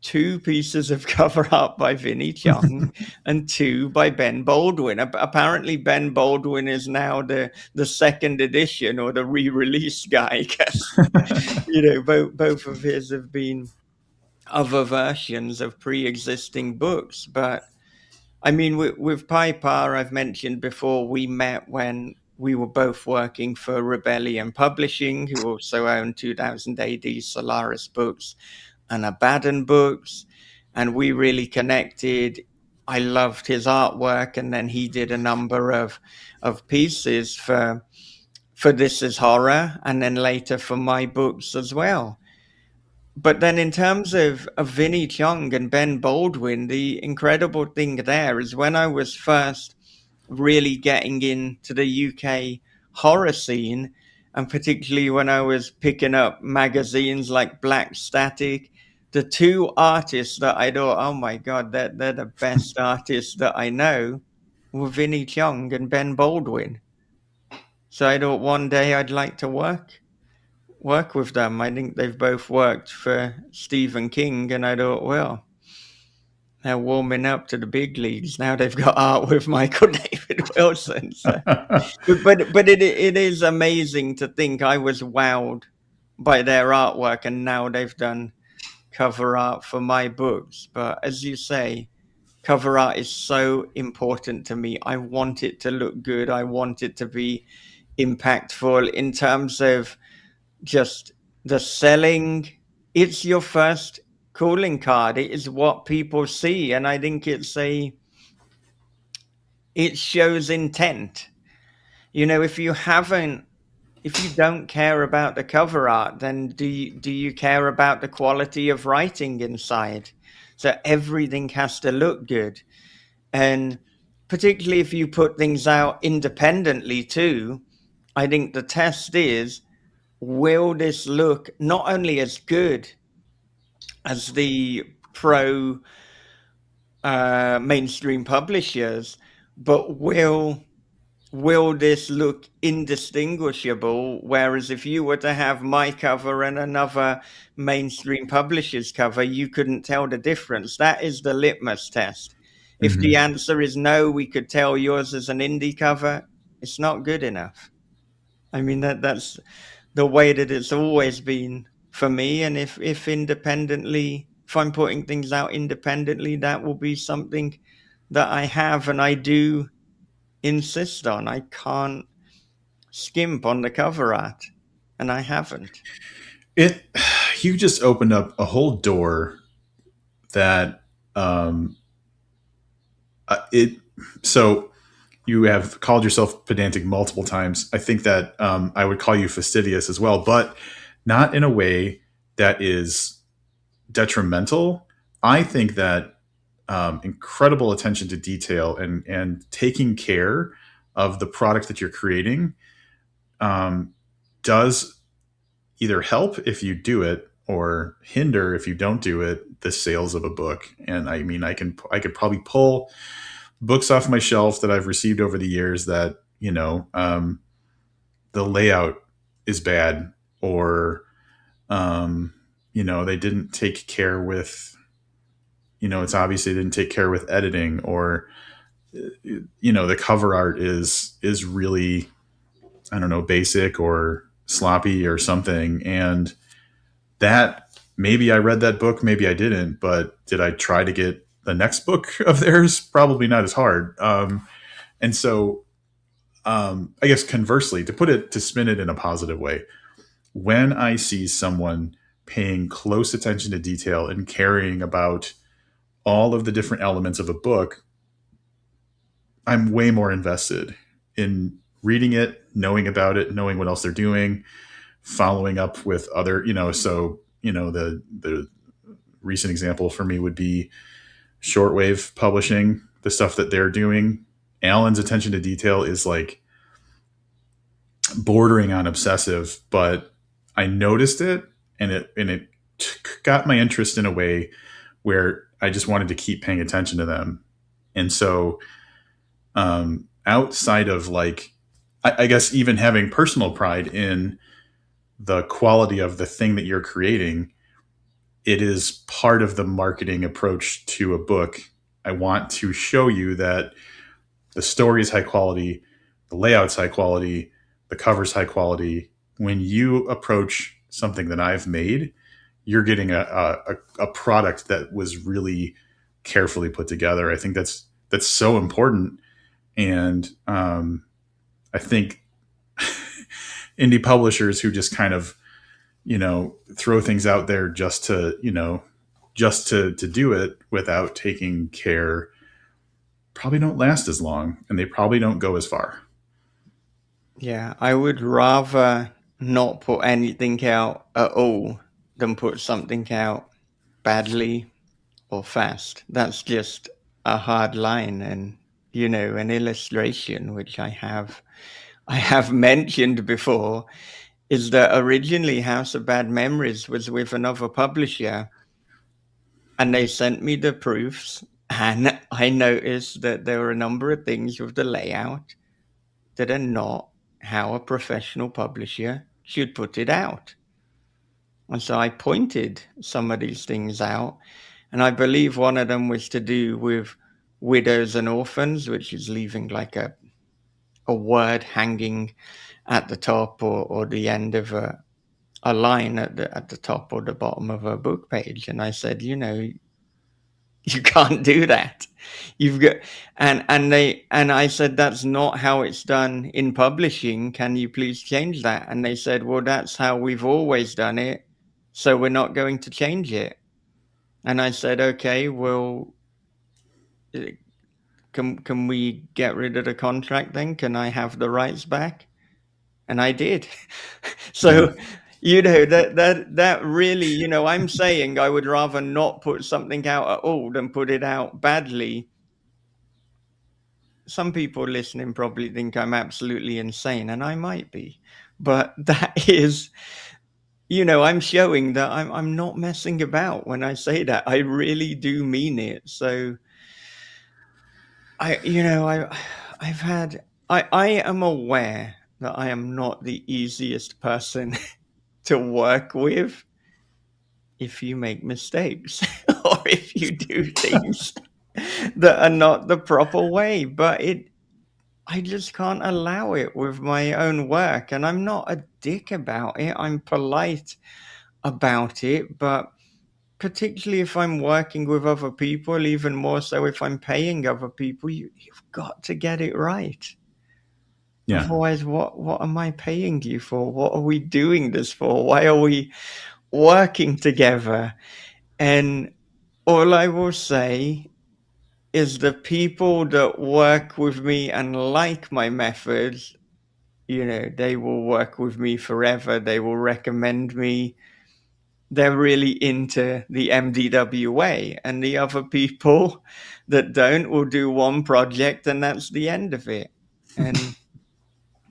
[SPEAKER 1] two pieces of cover art by Vinnie Cheong, and two by Ben Baldwin. Apparently, Ben Baldwin is now the second edition or the re-release guy, because both of his have been other versions of pre-existing books. But I mean, with Piper, I've mentioned before, we met when we were both working for Rebellion Publishing, who also owned 2000 AD Solaris Books and Abaddon Books, and we really connected. I loved his artwork, and then he did a number of pieces for This Is Horror, and then later for my books as well. But then in terms of Vinnie Cheong and Ben Baldwin, the incredible thing there is when I was first really getting into the UK horror scene, and particularly when I was picking up magazines like Black Static, the two artists that I thought, oh my God, they're the best artists that I know were Vinnie Chong and Ben Baldwin. So I thought one day I'd like to work with them. I think they've both worked for Stephen King, and I thought, well, they're warming up to the big leagues. Now they've got art with Michael David Wilson. So, but it is amazing to think I was wowed by their artwork, and now they've done cover art for my books. But as you say, cover art is so important to me. I want it to look good. I want it to be impactful in terms of just the selling. It's your first calling card. It is what people see, and I think it shows intent. If you don't care about the cover art, then do you care about the quality of writing inside? So everything has to look good, and particularly if you put things out independently too, I think the test is, will this look not only as good as the pro mainstream publishers, but will this look indistinguishable? Whereas if you were to have my cover and another mainstream publisher's cover, you couldn't tell the difference. That is the litmus test. If the
[SPEAKER 2] Mhm.
[SPEAKER 1] answer is no, we could tell yours is an indie cover, it's not good enough. I mean, that's the way that it's always been for me. And if independently, if I'm putting things out independently, that will be something that I have and I do insist on. I can't skimp on the cover art, and I haven't.
[SPEAKER 2] It you just opened up a whole door that it so you have called yourself pedantic multiple times. I think that I would call you fastidious as well, but not in a way that is detrimental. I think that incredible attention to detail and taking care of the product that you're creating does either help if you do it or hinder if you don't do it the sales of a book. And I mean, I could probably pull books off my shelf that I've received over the years that the layout is bad, or they didn't take care with it's obvious they didn't take care with editing, or the cover art is really, I don't know, basic or sloppy or something. And that, maybe I read that book, maybe I didn't, but did I try to get the next book of theirs? Probably not as hard. And so I guess conversely, to spin it in a positive way, when I see someone paying close attention to detail and caring about all of the different elements of a book, I'm way more invested in reading it, knowing about it, knowing what else they're doing, following up with other, the recent example for me would be Shortwave Publishing, the stuff that they're doing. Alan's attention to detail is like bordering on obsessive, but I noticed it, and it got my interest in a way where I just wanted to keep paying attention to them. And so outside of like, I guess even having personal pride in the quality of the thing that you're creating, it is part of the marketing approach to a book. I want to show you that the story is high quality, the layout's high quality, the cover's high quality. When you approach something that I've made, you're getting a product that was really carefully put together. I think that's so important. And I think indie publishers who just kind of throw things out there just to do it without taking care probably don't last as long, and they probably don't go as far.
[SPEAKER 1] Yeah, I would rather not put anything out at all than put something out badly or fast. That's just a hard line, and an illustration which I have mentioned before is that originally House of Bad Memories was with another publisher, and they sent me the proofs, and I noticed that there were a number of things with the layout that are not how a professional publisher should put it out. And so I pointed some of these things out, and I believe one of them was to do with widows and orphans, which is leaving like a word hanging at the top or the end of a line at the top or the bottom of a book page. And I said, you can't do that. You've got and I said that's not how it's done in publishing. Can you please change that? And they said, well, that's how we've always done it, so we're not going to change it. And I said, okay, well, eh, can we get rid of the contract then? Can I have the rights back? And I did.
[SPEAKER 2] Yeah.
[SPEAKER 1] So that really, I'm saying I would rather not put something out at all than put it out badly. Some people listening probably think I'm absolutely insane, and I might be, but that is, I'm showing that I'm not messing about when I say that. I really do mean it. So I've had I am aware that I am not the easiest person to work with if you make mistakes or if you do things that are not the proper way. But I just can't allow it with my own work. And I'm not a dick about it. I'm polite about it. But particularly if I'm working with other people, even more so if I'm paying other people, you've got to get it right.
[SPEAKER 2] Yeah.
[SPEAKER 1] Otherwise, what am I paying you for? What are we doing this for? Why are we working together? And all I will say is the people that work with me and like my methods, they will work with me forever. They will recommend me. They're really into the MDW way. And the other people that don't will do one project and that's the end of it. And,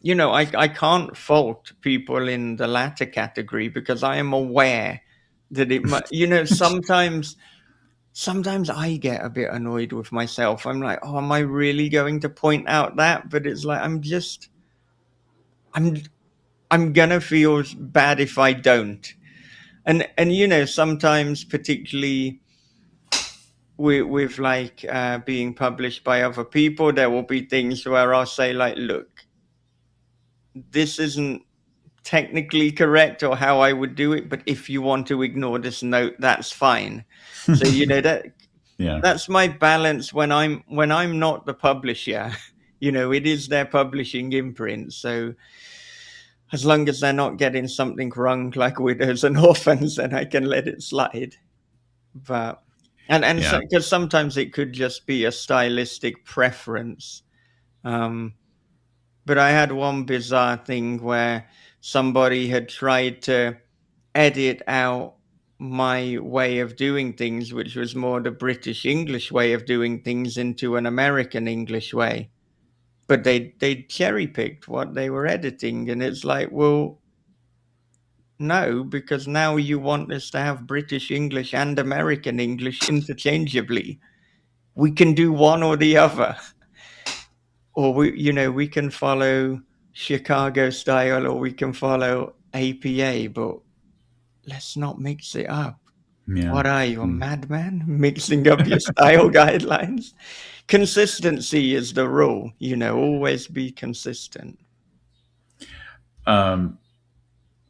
[SPEAKER 1] I can't fault people in the latter category because I am aware that it might, sometimes I get a bit annoyed with myself. I'm like, oh, am I really going to point out that? But it's like, I'm, I'm gonna feel bad if I don't. And sometimes, particularly with like being published by other people, there will be things where I'll say like, look, this isn't technically correct or how I would do it, but if you want to ignore this note, that's fine. So
[SPEAKER 2] Yeah.
[SPEAKER 1] that's my balance when I'm not the publisher. It is their publishing imprint. So as long as they're not getting something wrong like widows and orphans, then I can let it slide. But and so
[SPEAKER 2] Yeah.
[SPEAKER 1] because sometimes it could just be a stylistic preference. Um, but I had one bizarre thing where somebody had tried to edit out my way of doing things, which was more the British English way of doing things, into an American English way. But they cherry picked what they were editing, and it's like, well, no, because now you want us to have British English and American English interchangeably. We can do one or the other, or we can follow Chicago style, or we can follow APA, but let's not mix it up.
[SPEAKER 2] Yeah.
[SPEAKER 1] What are you, a
[SPEAKER 2] Hmm.
[SPEAKER 1] madman? Mixing up your style guidelines? Consistency is the rule, always be consistent.
[SPEAKER 2] Um,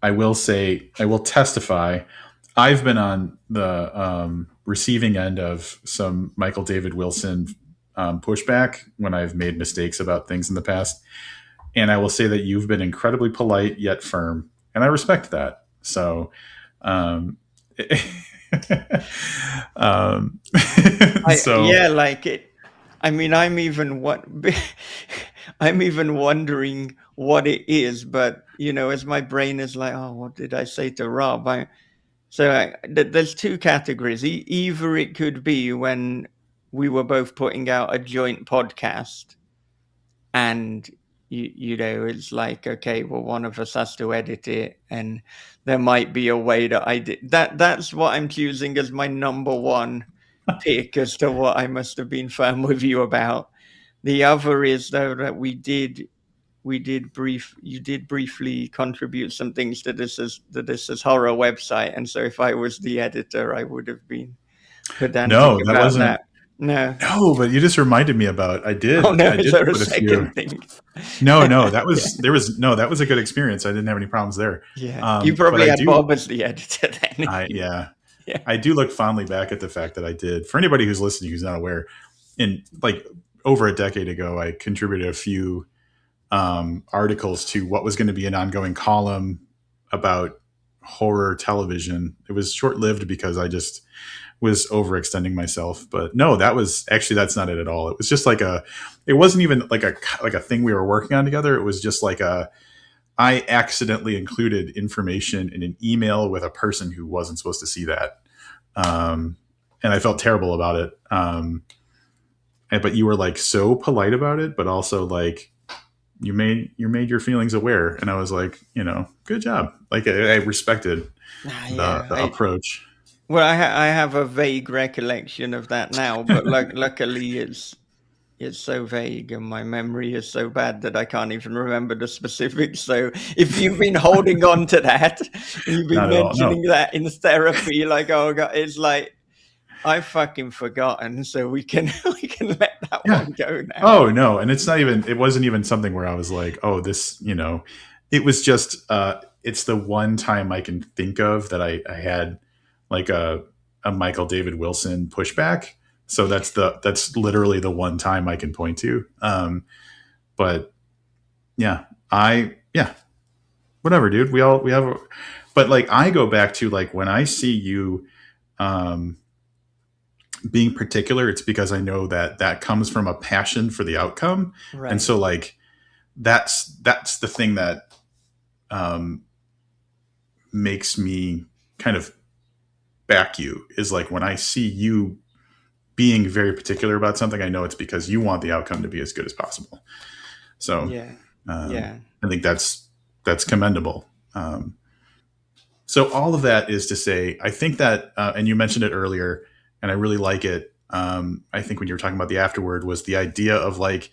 [SPEAKER 2] I will say, I will testify. I've been on the receiving end of some Michael David Wilson pushback when I've made mistakes about things in the past. And I will say that you've been incredibly polite yet firm. And I respect that. So, um, um, so
[SPEAKER 1] Yeah, like it. I mean, I'm even wondering what it is, but as my brain is like, oh, what did I say to Rob? There's two categories. Either it could be when we were both putting out a joint podcast, and you know, it's like, okay, well, one of us has to edit it, and there might be a way that I did that. That's what I'm choosing as my number one pick as to what I must have been firm with you about. The other is though that we did brief you did briefly contribute some things to this is horror website, and so if I was the editor, I would have been pedantic
[SPEAKER 2] No, that
[SPEAKER 1] about
[SPEAKER 2] wasn't.
[SPEAKER 1] that. No.
[SPEAKER 2] No, but you just reminded me about.
[SPEAKER 1] Oh no,
[SPEAKER 2] I
[SPEAKER 1] is
[SPEAKER 2] did
[SPEAKER 1] there a
[SPEAKER 2] put a few.
[SPEAKER 1] second thing?
[SPEAKER 2] No, no, that
[SPEAKER 1] Yeah.
[SPEAKER 2] was there was no. That was a good experience. I didn't have any problems there.
[SPEAKER 1] Yeah. You
[SPEAKER 2] But
[SPEAKER 1] probably
[SPEAKER 2] I
[SPEAKER 1] had
[SPEAKER 2] do.
[SPEAKER 1] Bob as the editor then.
[SPEAKER 2] I Yeah,
[SPEAKER 1] Yeah.
[SPEAKER 2] I do look fondly back at the fact that I did. For anybody who's listening who's not aware, in like over a decade ago, I contributed a few articles to what was going to be an ongoing column about horror television. It was short lived because I just was overextending myself. But no, that was actually that's not it at all. It was just like a. It wasn't even like a thing we were working on together. It was just like a. I accidentally included information in an email with a person who wasn't supposed to see that, and I felt terrible about it. But you were like so polite about it, but also like you made your feelings aware, and I was like, good job. Like I respected
[SPEAKER 1] Yeah.
[SPEAKER 2] the approach.
[SPEAKER 1] Well, I have a vague recollection of that now, but luckily it's so vague and my memory is so bad that I can't even remember the specifics. So if you've been holding on to that, and you've been
[SPEAKER 2] Not at all. No.
[SPEAKER 1] mentioning that in therapy, like, oh god, it's like I've fucking forgotten, so we can we can let that
[SPEAKER 2] Yeah.
[SPEAKER 1] one go now.
[SPEAKER 2] Oh no, and it wasn't even something where I was like, oh, this, it was just it's the one time I can think of that I had like a Michael David Wilson pushback. So that's literally the one time I can point to. But yeah, whatever, dude. We have, but like I go back to like when I see you um, being particular, it's because I know that that comes from a passion for the outcome, and
[SPEAKER 1] Right.
[SPEAKER 2] so like that's the thing that um, makes me kind of back you is like when I see you being very particular about something, I know it's because you want the outcome to be as good as possible. So
[SPEAKER 1] Yeah.
[SPEAKER 2] um,
[SPEAKER 1] Yeah.
[SPEAKER 2] I think that's commendable. Um, so all of that is to say, I think that, and you mentioned it earlier, and I really like it. I think when you were talking about the afterword was the idea of like,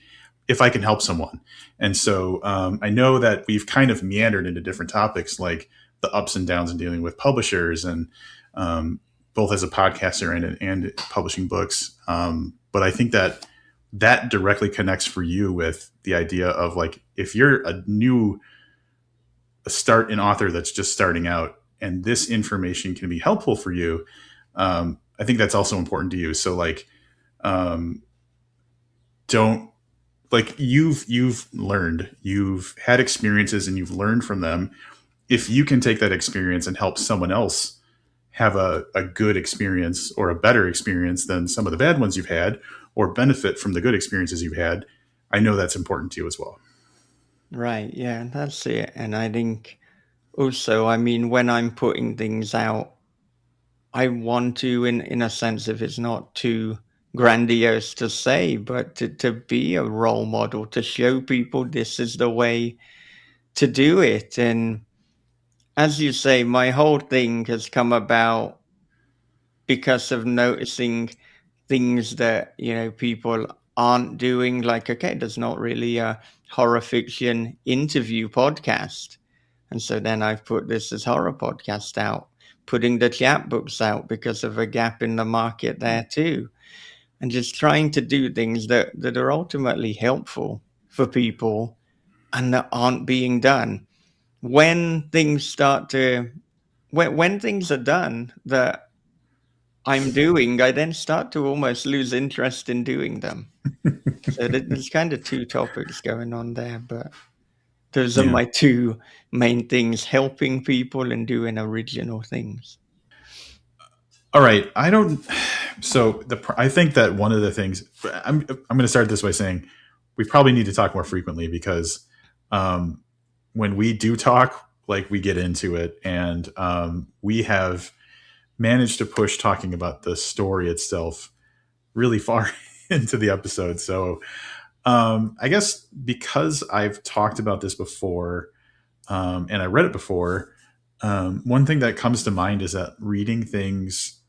[SPEAKER 2] if I can help someone. And so I know that we've kind of meandered into different topics like the ups and downs in dealing with publishers and um, both as a podcaster and publishing books. But I think that that directly connects for you with the idea of like, if you're an author that's just starting out and this information can be helpful for you, I think that's also important to you. So like, um, don't like you've had experiences and you've learned from them. If you can take that experience and help someone else have a good experience or a better experience than some of the bad ones you've had, or benefit from the good experiences you've had, I know that's important to you as well.
[SPEAKER 1] Right. Yeah, that's it. And I think also, I mean, when I'm putting things out, I want to, in a sense, if it's not too grandiose to say, but to be a role model, to show people this is the way to do it. And as you say, my whole thing has come about because of noticing things that, people aren't doing. Like, okay, there's not really a horror fiction interview podcast. And so then I've put this as horror podcast out, putting the chapbooks out because of a gap in the market there too. And just trying to do things that are ultimately helpful for people and that aren't being done. When things start to when things are done that I'm doing, I then start to almost lose interest in doing them. So there's kind of two topics going on there, but those are
[SPEAKER 2] Yeah.
[SPEAKER 1] my two main things: helping people and doing original things.
[SPEAKER 2] All right. I don't. So I think that one of the things I'm going to start this by saying we probably need to talk more frequently because um, when we do talk, like we get into it, and we have managed to push talking about the story itself really far into the episode. So I guess because I've talked about this before, and I read it before, one thing that comes to mind is that reading things,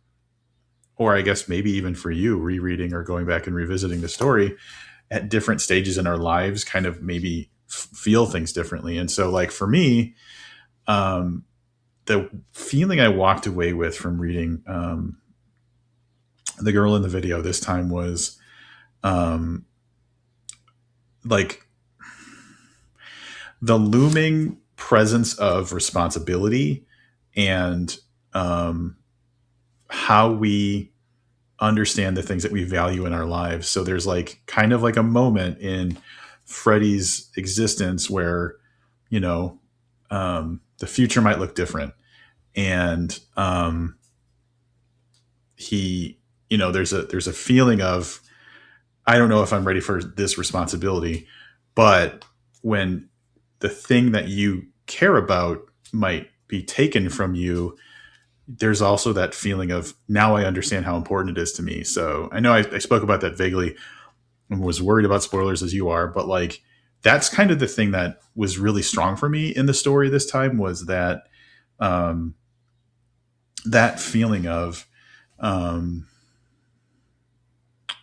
[SPEAKER 2] or I guess maybe even for you, rereading or going back and revisiting the story at different stages in our lives, kind of maybe feel things differently. And so, like for me, um, the feeling I walked away with from reading The Girl in the Video this time was um, like the looming presence of responsibility and um, how we understand the things that we value in our lives. So there's like kind of like a moment in Freddie's existence where, you know, the future might look different. And he, there's a feeling of, I don't know if I'm ready for this responsibility, but when the thing that you care about might be taken from you, there's also that feeling of now I understand how important it is to me. So I know I spoke about that vaguely and was worried about spoilers as you are, but like that's kind of the thing that was really strong for me in the story this time was that um, that feeling of um,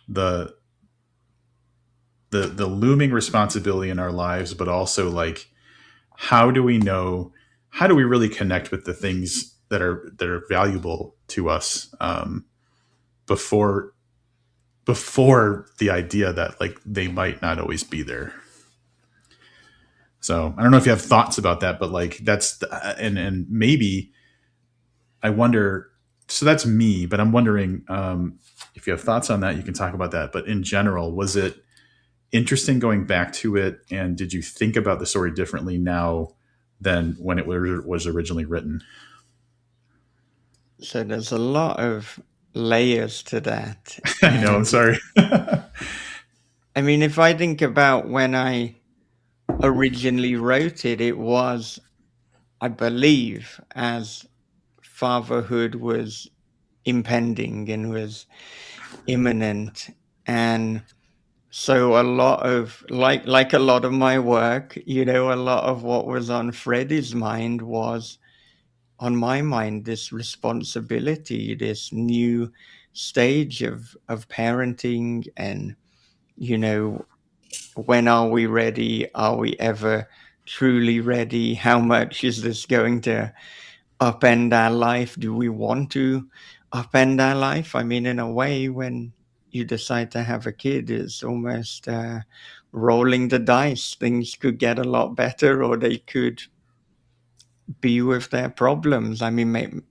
[SPEAKER 2] the the looming responsibility in our lives, but also like how do we know how do we really connect with the things that are valuable to us before before the idea that like they might not always be there. So I don't know if you have thoughts about that, but like and maybe I wonder. So that's me, but I'm wondering if you have thoughts on that, you can talk about that. But in general, was it interesting going back to it, and did you think about the story differently now than when it was originally written?
[SPEAKER 1] So there's a lot of layers to that.
[SPEAKER 2] I know. I'm
[SPEAKER 1] And
[SPEAKER 2] sorry.
[SPEAKER 1] I mean, if I think about when I originally wrote it, it was, I believe, as fatherhood was impending and was imminent. And so a lot of like a lot of my work, a lot of what was on Freddie's mind was on my mind, this responsibility, this new stage of parenting. And you know when are we ready? Are we ever truly ready? How much is this going to upend our life? Do we want to upend our life? I mean, in a way, when you decide to have a kid, it's almost rolling the dice. Things could get a lot better, or they could be with their problems. I mean,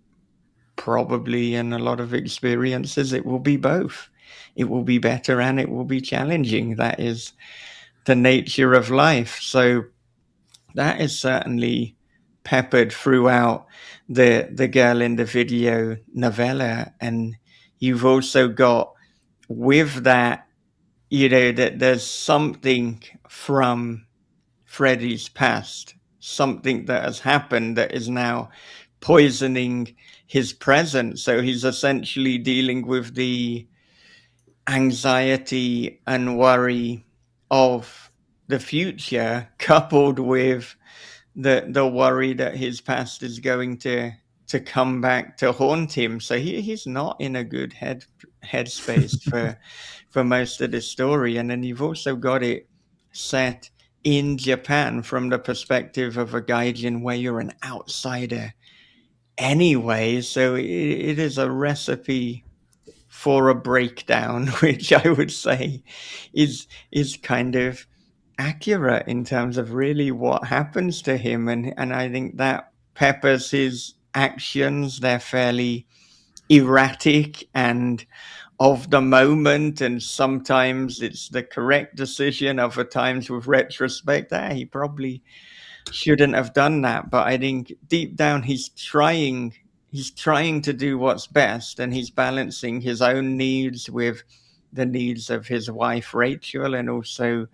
[SPEAKER 1] probably in a lot of experiences, it will be both. It will be better and it will be challenging. That is the nature of life. So that is certainly peppered throughout the girl in the video novella. And you've also got with that, that there's something from Freddie's past, something that has happened that is now poisoning his present. So he's essentially dealing with the anxiety and worry of the future, coupled with the worry that his past is going to come back to haunt him. So he's not in a good headspace for most of the story. And then you've also got it set in Japan from the perspective of a gaijin where you're an outsider anyway. So it is a recipe for a breakdown, which I would say is kind of accurate in terms of really what happens to him. And I think that peppers his actions. They're fairly erratic and of the moment, and sometimes it's the correct decision. Other times, with retrospect, he probably shouldn't have done that. But I think deep down he's trying to do what's best, and he's balancing his own needs with the needs of his wife Rachel, and also,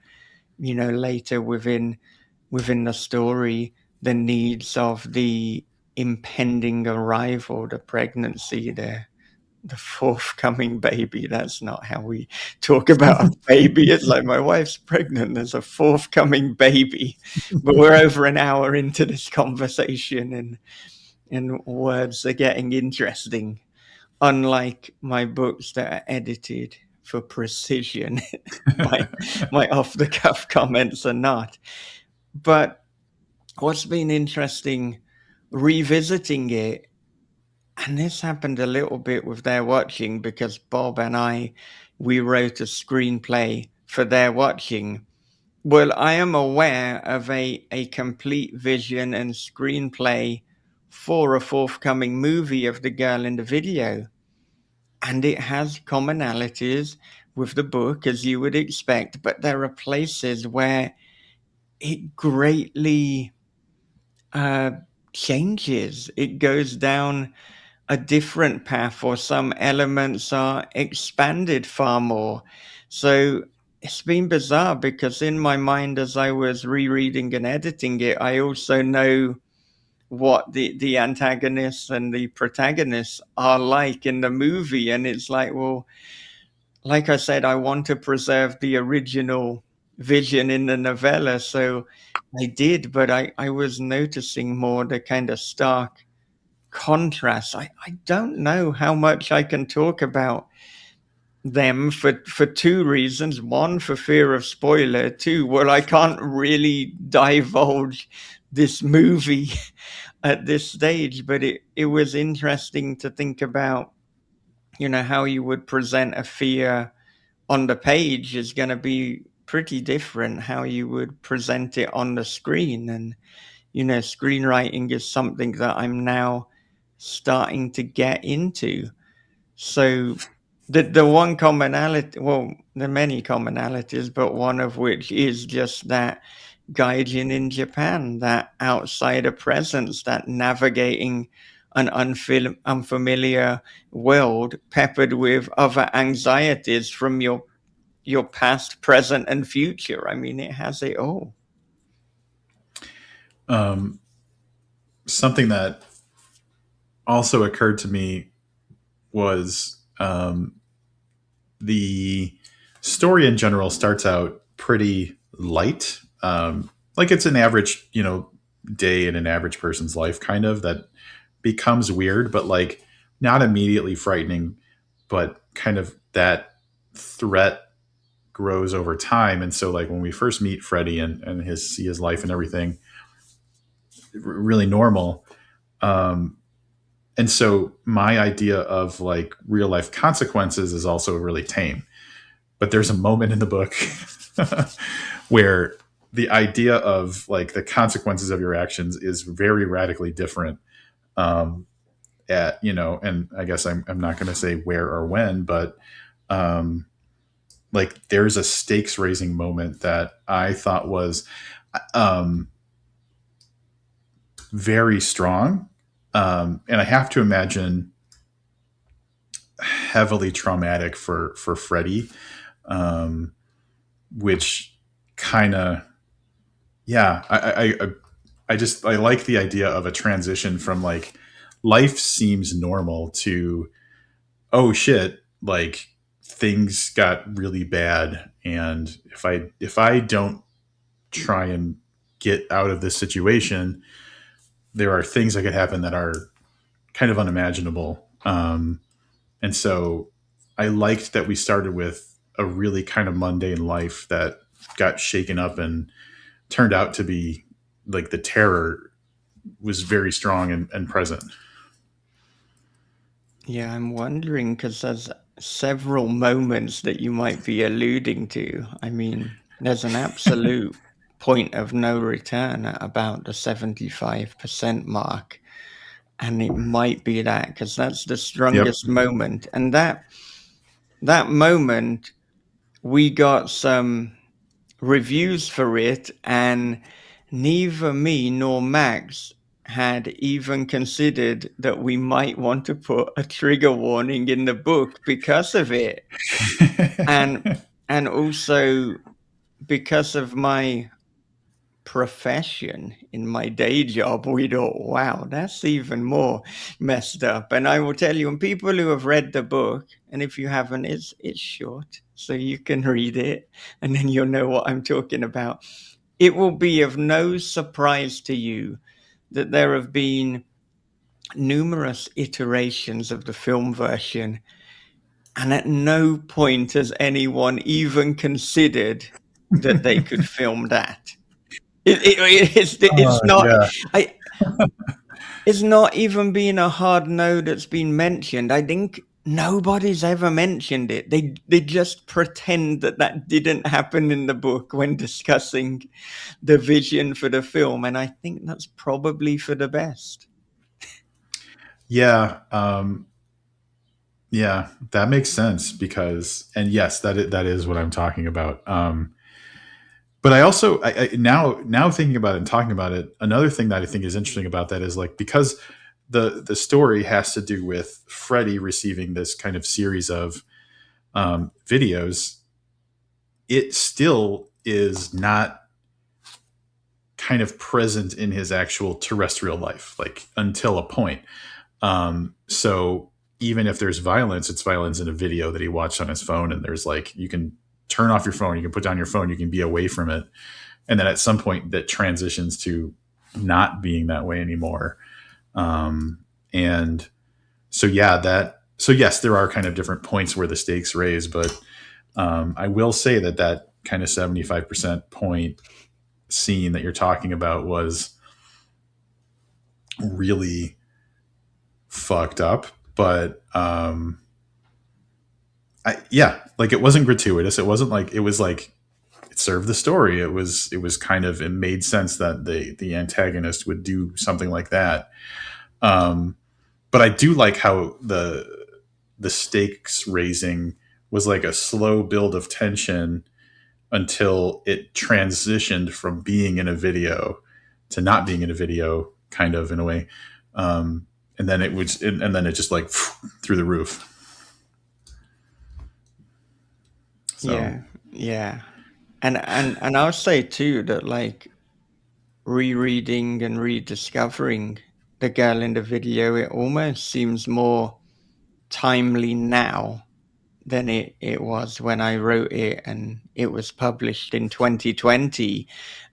[SPEAKER 1] later within the story, the needs of the impending arrival, the pregnancy, the forthcoming baby. That's not how we talk about a baby. It's like, my wife's pregnant, there's a forthcoming baby. But we're over an hour into this conversation, and words are getting interesting, unlike my books that are edited for precision. My off-the-cuff comments are not. But what's been interesting revisiting it, and this happened a little bit with Their Watching, because Bob and we wrote a screenplay for Their Watching. Well, I am aware of a complete vision and screenplay for a forthcoming movie of The Girl in the Video. And it has commonalities with the book, as you would expect, but there are places where it greatly changes. It goes down a different path, or some elements are expanded far more. So it's been bizarre, because in my mind, as I was rereading and editing it, I also know what the antagonists and the protagonists are like in the movie. And it's like, well, like I said, I want to preserve the original vision in the novella. So I did, but I was noticing more the kind of stark contrast. I don't know how much I can talk about them for two reasons. One, for fear of spoiler. Two, well, I can't really divulge this movie at this stage, but it was interesting to think about, how you would present a fear on the page is going to be pretty different how you would present it on the screen. And screenwriting is something that I'm now starting to get into. So the one commonality, well, there are many commonalities, but one of which is just that gaijin in Japan, that outsider presence, that navigating an unfamiliar world peppered with other anxieties from your past, present, and future. I mean, it has it all.
[SPEAKER 2] Something that also occurred to me was the story in general starts out pretty light. Like it's an average, day in an average person's life, kind of, that becomes weird, but like not immediately frightening, but kind of that threat grows over time. And so like when we first meet Freddie and see his life and everything, really normal. And so my idea of like real life consequences is also really tame. But there's a moment in the book where the idea of like the consequences of your actions is very radically different. And I guess I'm not going to say where or when, but like there's a stakes raising moment that I thought was very strong. And I have to imagine heavily traumatic for Freddie, which kind of, yeah, I like the idea of a transition from like life seems normal to, oh shit, like things got really bad, and if I don't try and get out of this situation, there are things that could happen that are kind of unimaginable. And so I liked that we started with a really kind of mundane life that got shaken up and turned out to be like the terror was very strong and present.
[SPEAKER 1] Yeah, I'm wondering, because there's several moments that you might be alluding to. I mean, there's an absolute point of no return at about the 75% mark. And it might be that, because that's the
[SPEAKER 2] Yep.
[SPEAKER 1] strongest moment. And that moment, we got some reviews for it, and neither me nor Max had even considered that we might want to put a trigger warning in the book because of it. And also because of my profession in my day job, we thought, wow, that's even more messed up. And I will tell you, and people who have read the book, and if you haven't, it's short, so you can read it, and then you'll know what I'm talking about. It will be of no surprise to you that there have been numerous iterations of the film version, and at no point has anyone even considered that they could film that. It's not.
[SPEAKER 2] Yeah.
[SPEAKER 1] I. It's not even been a hard no that's been mentioned. I think nobody's ever mentioned it. They just pretend that that didn't happen in the book when discussing the vision for the film, and I think that's probably for the best.
[SPEAKER 2] Yeah. Yeah, that makes sense because, and yes, that is what I'm talking about. But I also, now thinking about it and talking about it, another thing that I think is interesting about that is like, because the story has to do with Freddie receiving this kind of series of videos, it still is not kind of present in his actual terrestrial life, like until a point. So even if there's violence, it's violence in a video that he watched on his phone, and there's like, you can turn off your phone, you can put down your phone, you can be away from it, and then at some point that transitions to not being that way anymore. And so yeah, so yes, there are kind of different points where the stakes raise, but I will say that kind of 75% point scene that you're talking about was really fucked up, but yeah, like it wasn't gratuitous. It wasn't like, it was like, it served the story. It was kind of, it made sense that the antagonist would do something like that. Um, but I do like how the stakes raising was like a slow build of tension until it transitioned from being in a video to not being in a video, kind of, in a way. And then and then it just like through the roof. So
[SPEAKER 1] Yeah, yeah, and I'll say too that like rereading and rediscovering the girl in the video, it almost seems more timely now than it was when I wrote it and it was published in 2020.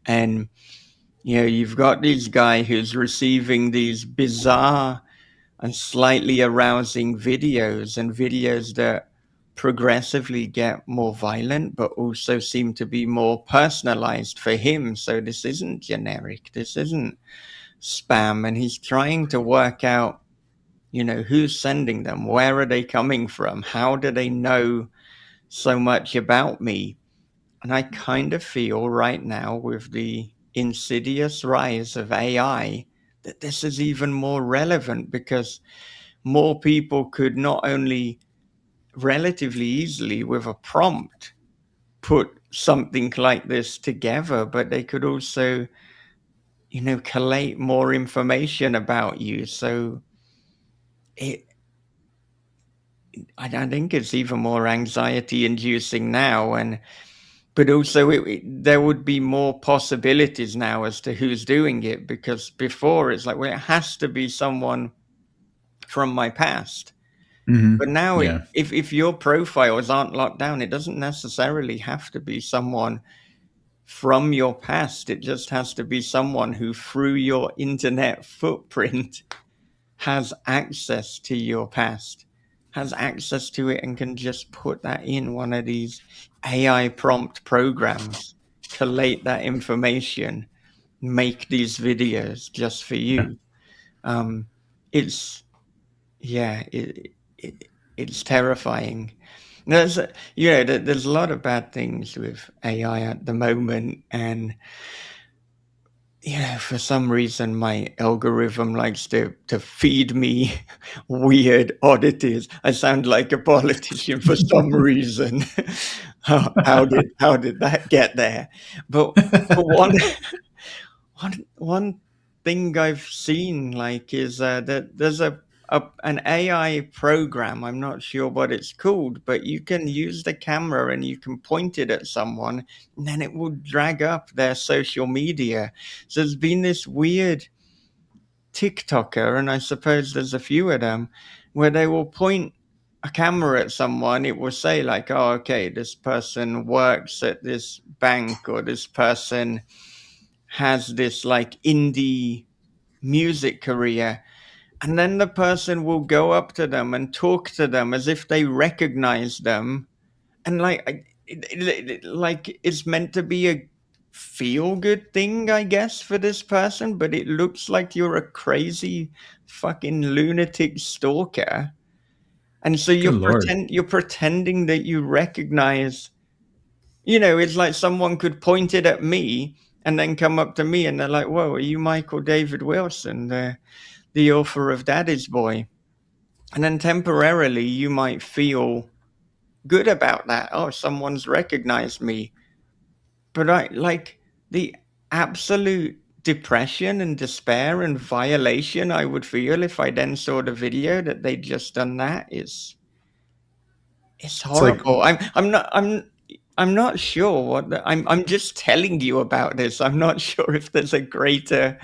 [SPEAKER 1] And you've got this guy who's receiving these bizarre and slightly arousing videos, and videos that progressively get more violent but also seem to be more personalized for him. So this isn't generic, this isn't spam, and he's trying to work out who's sending them, where are they coming from, how do they know so much about me. And I kind of feel right now, with the insidious rise of AI, that this is even more relevant, because more people could not only relatively easily with a prompt put something like this together, but they could also collate more information about you. So it I think it's even more anxiety inducing now. And but also there would be more possibilities now as to who's doing it, because before it's like, well, it has to be someone from my past. But now,
[SPEAKER 2] yeah.
[SPEAKER 1] if your profiles aren't locked down, it doesn't necessarily have to be someone from your past. It just has to be someone who, through your internet footprint, has access to your past, has access to it, and can just put that in one of these AI prompt programs, collate that information, make these videos just for
[SPEAKER 2] Yeah.
[SPEAKER 1] you. It's Yeah, it's terrifying. There's a lot of bad things with AI at the moment, and for some reason my algorithm likes to feed me weird oddities. I sound like a politician for some reason. How did that get there? But one thing I've seen, like, is that there's a an AI program. I'm not sure what it's called, but you can use the camera and you can point it at someone, and then it will drag up their social media. So there's been this weird TikToker, and I suppose there's a few of them, where they will point a camera at someone. It will say, like, oh, okay, this person works at this bank, or this person has this like indie music career. And then the person will go up to them and talk to them as if they recognize them. And like it's meant to be a feel good thing, I guess, for this person, but it looks like you're a crazy fucking lunatic stalker. And so
[SPEAKER 2] Good Lord.
[SPEAKER 1] you're pretending that you recognize, it's like someone could point it at me and then come up to me and they're like, whoa, are you Michael David Wilson, the author of Daddy's Boy? And then temporarily you might feel good about that. Oh, someone's recognized me. But I like the absolute depression and despair and violation I would feel if I then saw the video that they'd just done that is it's
[SPEAKER 2] It's like,
[SPEAKER 1] horrible. I'm not sure I'm just telling you about this. I'm not sure if there's a greater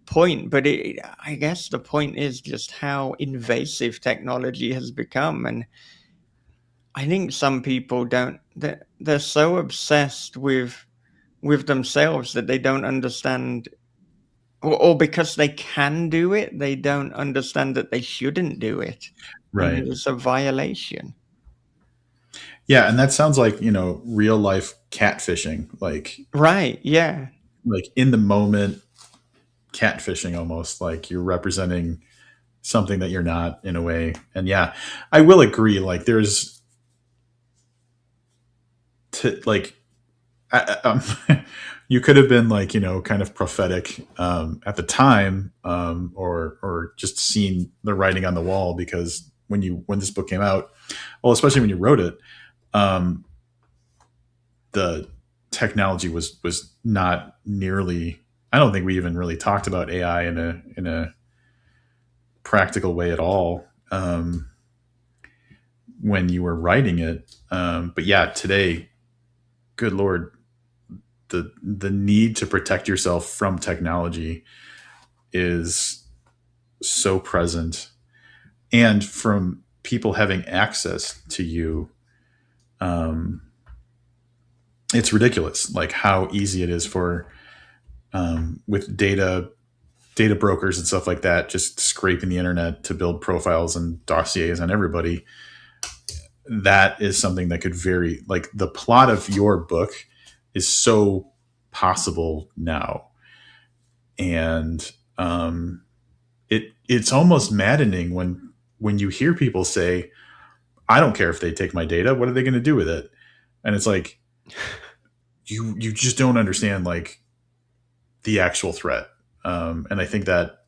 [SPEAKER 1] point, but I guess the point is just how invasive technology has become. And I think some people don't, they're so obsessed with themselves that they don't understand, or because they can do it, they don't understand that they shouldn't do it, and
[SPEAKER 2] right.
[SPEAKER 1] it's a violation.
[SPEAKER 2] Yeah, and that sounds like, real life catfishing,
[SPEAKER 1] Right? Yeah.
[SPEAKER 2] like in the moment catfishing, almost like you're representing something that you're not, in a way. And yeah, I will agree, like there's like you could have been like, kind of prophetic at the time, or just seen the writing on the wall, because when this book came out, well, especially when you wrote it, um, the technology was not nearly. I don't think we even really talked about AI in a practical way at all, when you were writing it. But yeah, today, good lord, the need to protect yourself from technology is so present, and from people having access to you. Um, it's ridiculous, like how easy it is for, with data brokers and stuff like that, just scraping the internet to build profiles and dossiers on everybody. That is something that could vary. Like the plot of your book is so possible now, and it's almost maddening when you hear people say, "I don't care if they take my data. What are they going to do with it?" And it's like, you just don't understand, like, the actual threat. And I think that,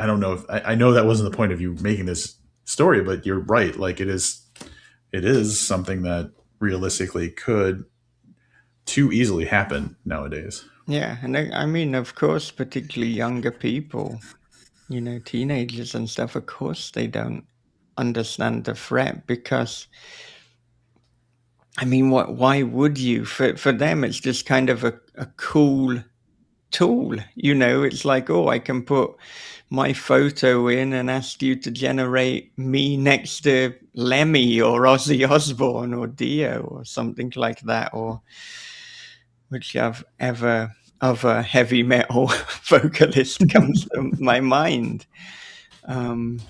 [SPEAKER 2] I don't know if I know that wasn't the point of you making this story, but you're right. Like it is something that realistically could too easily happen nowadays.
[SPEAKER 1] Yeah, and I mean, of course, particularly younger people, teenagers and stuff, of course they don't understand the threat, because I mean, why would you? For them it's just kind of a cool tool. It's like, oh, I can put my photo in and ask you to generate me next to Lemmy or Ozzy Osbourne or Dio or something like that, or whichever other heavy metal vocalist comes to my mind. Um,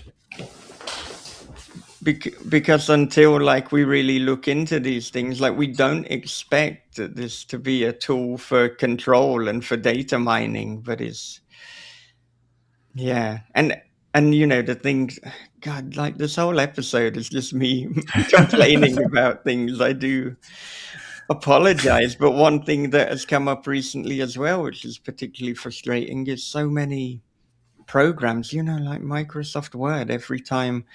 [SPEAKER 1] because until like we really look into these things, like we don't expect this to be a tool for control and for data mining, but it's yeah. And the things, God, like this whole episode is just me complaining about things. I do apologize, but one thing that has come up recently as well, which is particularly frustrating, is so many programs, like Microsoft Word. Every time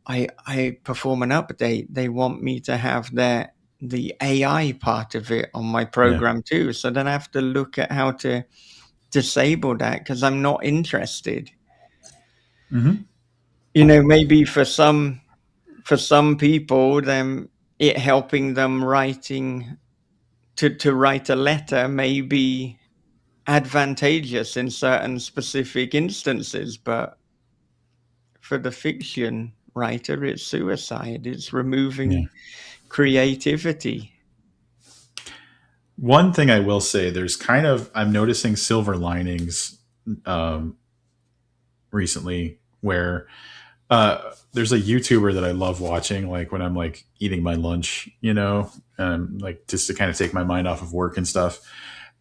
[SPEAKER 1] I perform an update, they want me to have the AI part of it on my
[SPEAKER 2] Yeah.
[SPEAKER 1] program too. So then I have to look at how to disable that because I'm not interested.
[SPEAKER 2] Mm-hmm.
[SPEAKER 1] maybe for some people, then it helping them writing to write a letter may be advantageous in certain specific instances, but for the fiction writer, it's suicide. It's
[SPEAKER 2] Yeah.
[SPEAKER 1] removing creativity.
[SPEAKER 2] One thing I will say, I'm noticing silver linings um, recently where there's a YouTuber that I love watching, like when I'm like eating my lunch, like just to kind of take my mind off of work and stuff.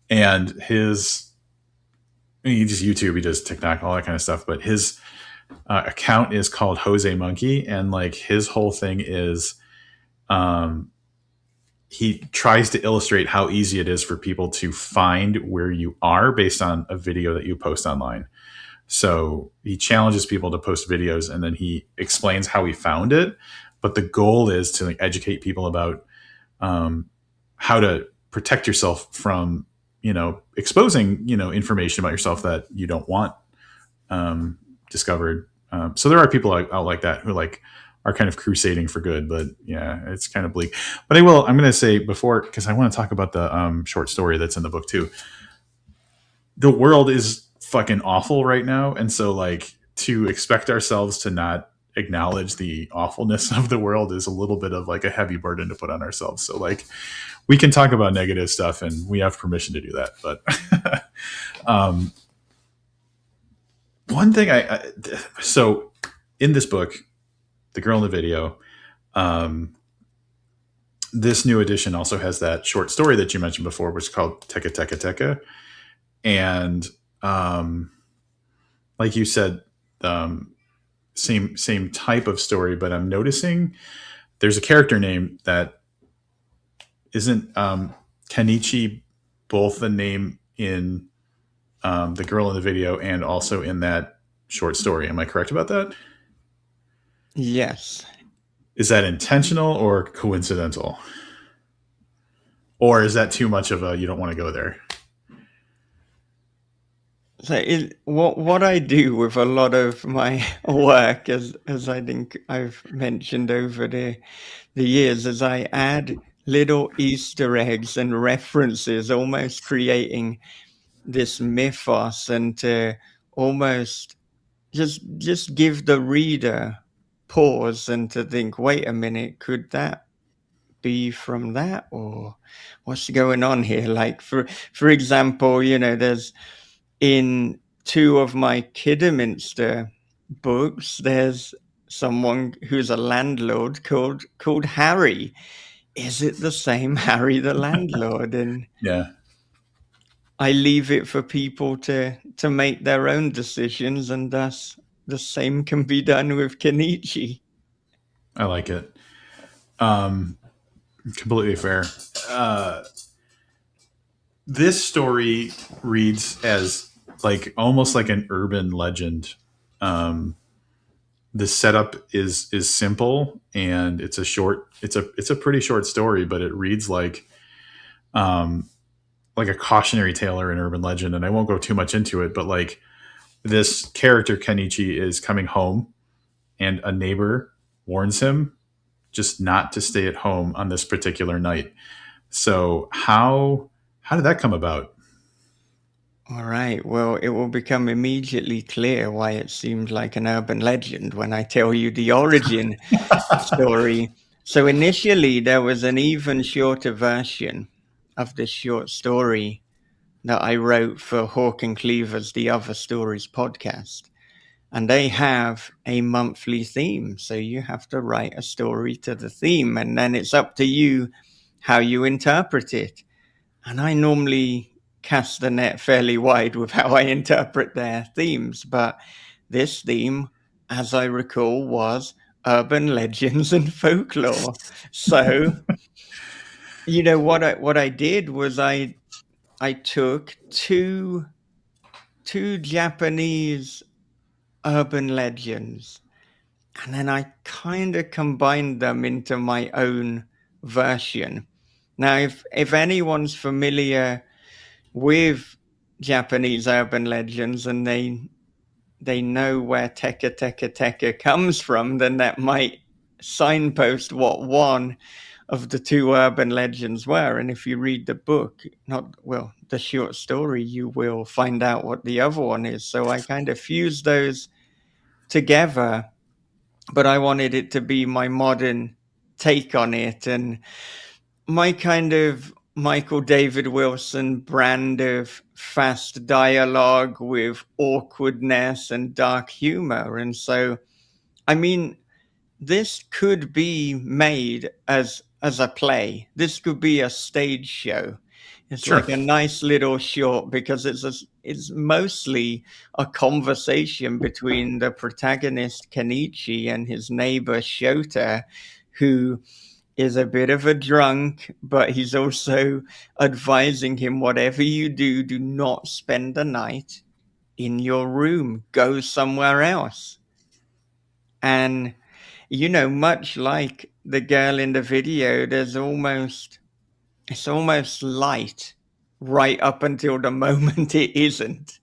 [SPEAKER 2] And he just YouTube, he does TikTok, all that kind of stuff. But his account is called Jose Monkey, and like his whole thing is, um, he tries to illustrate how easy it is for people to find where you are based on a video that you post online. So he challenges people to post videos, and then he explains how he found it. But the goal is to like educate people about um, how to protect yourself from, exposing, information about yourself that you don't want discovered. So there are people out like that who like are kind of crusading for good, but yeah, it's kind of bleak. But I'm going to say before, because I want to talk about the short story that's in the book too. The world is fucking awful right now, and so like to expect ourselves to not acknowledge the awfulness of the world is a little bit of like a heavy burden to put on ourselves. So like we can talk about negative stuff and we have permission to do that, but um, one thing so in this book, The Girl in the Video, um, this new edition also has that short story that you mentioned before, which is called Teka Teka Teka. And like you said, um, same type of story, but I'm noticing there's a character name that isn't Kenichi, both the name in The Girl in the Video and also in that short story. Am I correct about that?
[SPEAKER 1] Yes.
[SPEAKER 2] Is that intentional or coincidental? Or is that too much of a you don't want to go there?
[SPEAKER 1] So what I do with a lot of my work, as I think I've mentioned over the years, is I add little Easter eggs and references, almost creating this mythos, and to almost just give the reader pause and to think, wait a minute, could that be from that, or what's going on here? Like for example, there's in two of my Kidderminster books, there's someone who's a landlord called Harry. Is it the same Harry the landlord? And
[SPEAKER 2] Yeah,
[SPEAKER 1] I leave it for people to make their own decisions, and thus the same can be done with Kenichi.
[SPEAKER 2] I like it. Um, Completely fair. Uh, this story reads as like almost like an urban legend. Um, the setup is simple and it's a pretty short story, but it reads um, like a cautionary tale or an urban legend. And I won't go too much into it, but like this character Kenichi is coming home, and a neighbor warns him just not to stay at home on this particular night. So how did that come about?
[SPEAKER 1] All right. Well, it will become immediately clear why it seems like an urban legend when I tell you the origin story. So initially, there was an even shorter version of this short story that I wrote for Hawk and Cleaver's The Other Stories podcast. And they have a monthly theme. So you have to write a story to the theme, and then it's up to you how you interpret it. And I normally cast the net fairly wide with how I interpret their themes. But this theme, as I recall, was urban legends and folklore. So, what I did was I took two Japanese urban legends, and then I kind of combined them into my own version. Now, if anyone's familiar with Japanese urban legends and they they know where Tekka Tekka Tekka comes from, then that might signpost what one of the two urban legends were. And if you read the book, not well, the short story, you will find out what the other one is. So I kind of fused those together, but I wanted it to be my modern take on it. And my kind of Michael David Wilson brand of fast dialogue with awkwardness and dark humor. And so, I mean, this could be made as a play. This could be a stage show. It's
[SPEAKER 2] Sure.
[SPEAKER 1] like a nice little short because it's mostly a conversation between the protagonist Kenichi and his neighbor Shota, who is a bit of a drunk, but he's also advising him, whatever you do, do not spend the night in your room. Go somewhere else. And much like the girl in the video, it's almost light right up until the moment it isn't.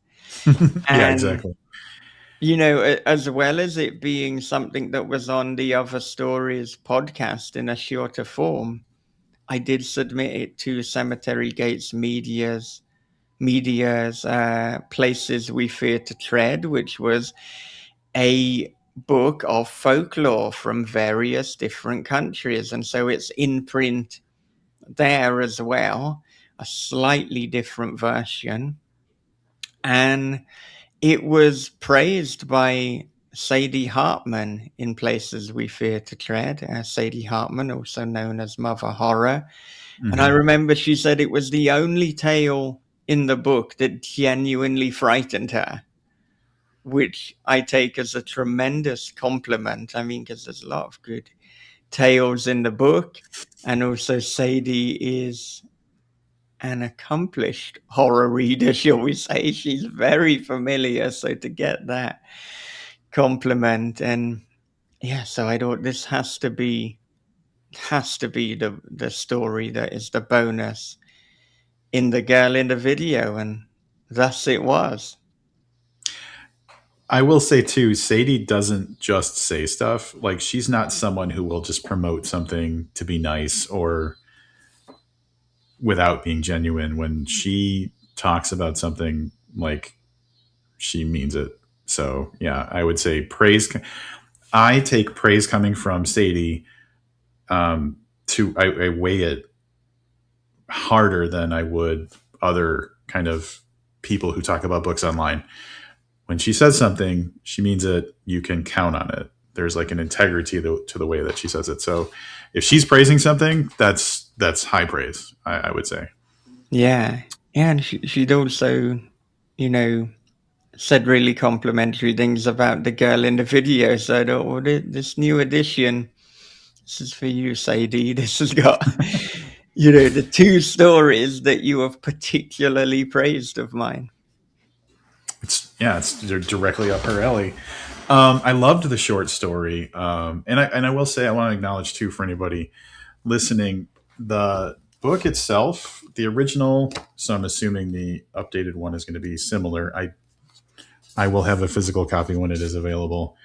[SPEAKER 2] Yeah,
[SPEAKER 1] And,
[SPEAKER 2] exactly.
[SPEAKER 1] as well as it being something that was on the Other Stories podcast in a shorter form, I did submit it to Cemetery Gates Media's Places We Fear to Tread, which was a book of folklore from various different countries. And so it's in print there as well, a slightly different version. And it was praised by Sadie Hartmann in Places We Fear to Tread. Sadie Hartmann, also known as Mother Horror. And I
[SPEAKER 2] Hmm.
[SPEAKER 1] remember she said it was the only tale in the book that genuinely frightened her, which I take as a tremendous compliment. I mean, because there's a lot of good tales in the book. And also, Sadie is an accomplished horror reader, shall we say. She's very familiar. So to get that compliment, and yeah, so I thought this has to be the story that is the bonus in the girl in the video, and thus it was.
[SPEAKER 2] I will say too, Sadie doesn't just say stuff. Like she's not someone who will just promote something to be nice or without being genuine. When she talks about something, like she means it. So yeah, I would say praise. I take praise coming from Sadie to I weigh it harder than I would other kind of people who talk about books online. When she says something, she means it. You can count on it. There's like an integrity to the way that she says it. So if she's praising something, that's high praise. I would say.
[SPEAKER 1] Yeah, yeah, and she'd also, you know, said really complimentary things about the girl in the video. So I thought, well, this new edition, this is for you, Sadie. This has got, the two stories that you have particularly praised of mine.
[SPEAKER 2] It's directly up her alley. I loved the short story, and I will say I want to acknowledge too for anybody listening the book itself, the original. So I'm assuming the updated one is going to be similar. I will have a physical copy when it is available.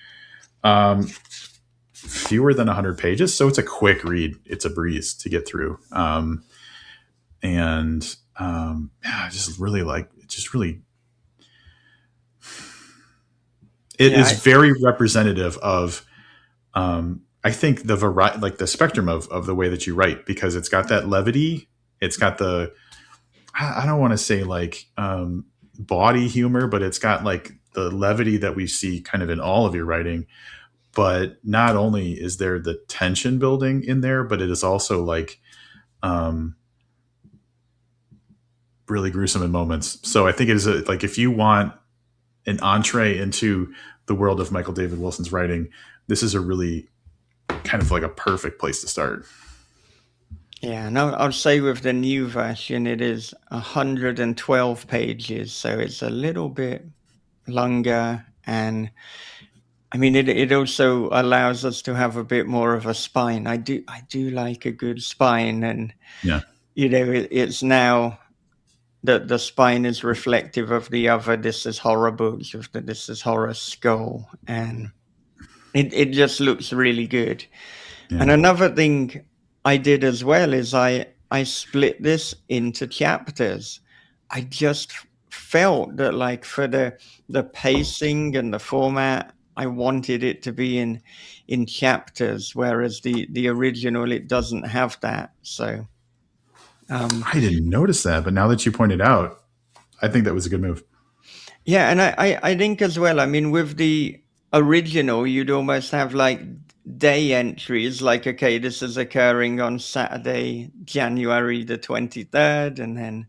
[SPEAKER 2] Fewer than 100 pages, so it's a quick read. It's a breeze to get through, and I just really like. It just really it
[SPEAKER 1] Yeah,
[SPEAKER 2] is very representative of I think the variety, like the spectrum of the way that you write, because it's got that levity. It's got the, I don't want to say like body humor, but it's got like the levity that we see kind of in all of your writing. But not only is there the tension building in there, but it is also like um, really gruesome in moments. So I think it is like if you want an entree into the world of Michael David Wilson's writing, this is a really kind of like a perfect place to start.
[SPEAKER 1] yeah. No, I'll say with the new version, it is 112 pages, so it's a little bit longer. And I mean, it also allows us to have a bit more of a spine. I do like a good spine, and
[SPEAKER 2] Yeah.
[SPEAKER 1] it's now. the spine is reflective of the other This Is Horror books with the This Is Horror skull, and it just looks really good. And
[SPEAKER 2] Yeah.
[SPEAKER 1] another thing I did as well is I split this into chapters. I just felt that, like, for the pacing and the format, I wanted it to be in chapters, whereas the original, it doesn't have that. So um,
[SPEAKER 2] I didn't notice that, but now that you pointed out, I think that was a good move.
[SPEAKER 1] yeah, and I think as well, I mean, with the original, you'd almost have like day entries, like, okay, this is occurring on Saturday, January the 23rd, and then,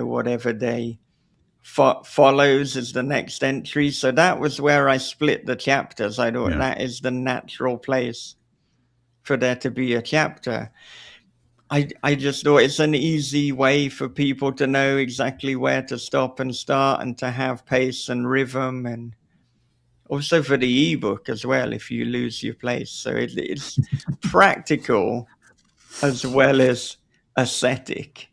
[SPEAKER 1] whatever day follows is the next entry. So that was where I split the chapters. I thought
[SPEAKER 2] Yeah.
[SPEAKER 1] that is the natural place for there to be a chapter. I just thought it's an easy way for people to know exactly where to stop and start, and to have pace and rhythm, and also for the ebook as well if you lose your place. So it's practical as well as aesthetic.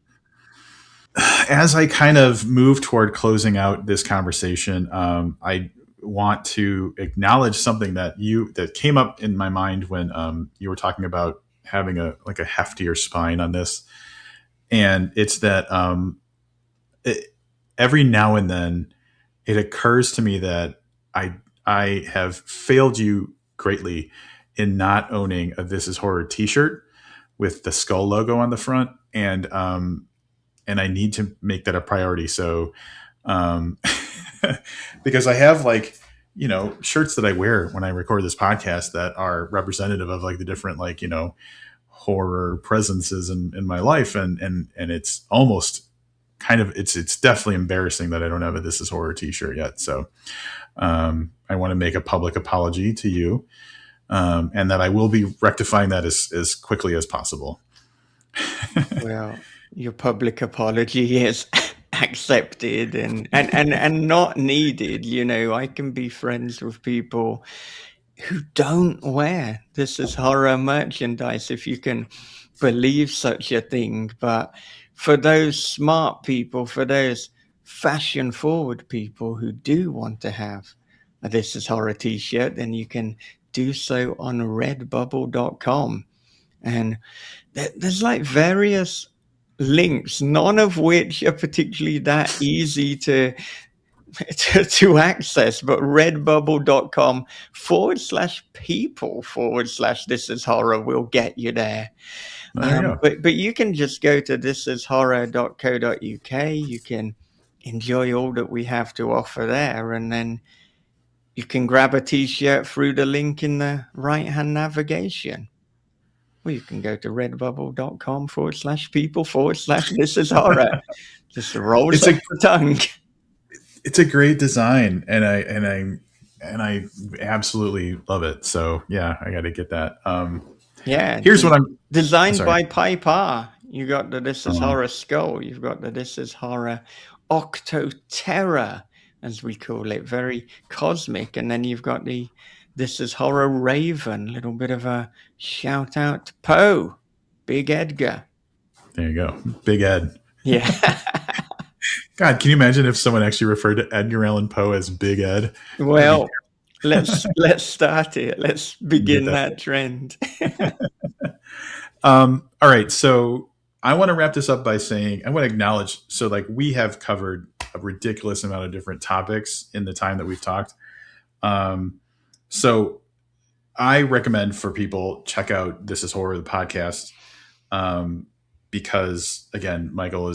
[SPEAKER 2] As I kind of move toward closing out this conversation, I want to acknowledge something that came up in my mind when you were talking about having a heftier spine on this, and it's that every now and then it occurs to me that I have failed you greatly in not owning a This Is Horror T-shirt with the skull logo on the front, and I need to make that a priority. So, um, because I have shirts that I wear when I record this podcast that are representative of like the different horror presences in my life, and it's almost kind of it's definitely embarrassing that I don't have a This Is Horror T-shirt yet. So I want to make a public apology to you, and that I will be rectifying that as quickly as possible.
[SPEAKER 1] Well, your public apology is accepted and not needed. I can be friends with people who don't wear This Is Horror merchandise, if you can believe such a thing. But for those smart people, for those fashion forward people who do want to have a This Is Horror t-shirt, then you can do so on redbubble.com. And there's like various links, none of which are particularly that easy to access, but redbubble.com/people/This Is Horror will get you there.
[SPEAKER 2] There you go.
[SPEAKER 1] But you can just go to thisishorror.co.uk. You can enjoy all that we have to offer there, and then you can grab a t-shirt through the link in the right-hand navigation. Well, you can go to redbubble.com/people/This Is Horror. Just rolls
[SPEAKER 2] It's
[SPEAKER 1] off
[SPEAKER 2] a
[SPEAKER 1] the tongue.
[SPEAKER 2] it's a great design, and I absolutely love it. So yeah, I got to get that.
[SPEAKER 1] Yeah,
[SPEAKER 2] Here's what I'm
[SPEAKER 1] designed
[SPEAKER 2] sorry.
[SPEAKER 1] by Piper. You got the This Is
[SPEAKER 2] Uh,
[SPEAKER 1] Horror skull. You've got the This Is Horror Octoterra, as we call it, very cosmic. And then you've got the This Is Horror Raven. Little bit of a shout out to Poe, Big Edgar.
[SPEAKER 2] there you go, Big Ed.
[SPEAKER 1] Yeah.
[SPEAKER 2] God, can you imagine if someone actually referred to Edgar Allan Poe as Big Ed?
[SPEAKER 1] Well, let's start it. Let's
[SPEAKER 2] Get
[SPEAKER 1] begin
[SPEAKER 2] that.
[SPEAKER 1] that trend.
[SPEAKER 2] All right, so I want to wrap this up by saying I want to acknowledge. So, like, we have covered a ridiculous amount of different topics in the time that we've talked. So, I recommend for people check out This Is Horror, the podcast, because again, Michael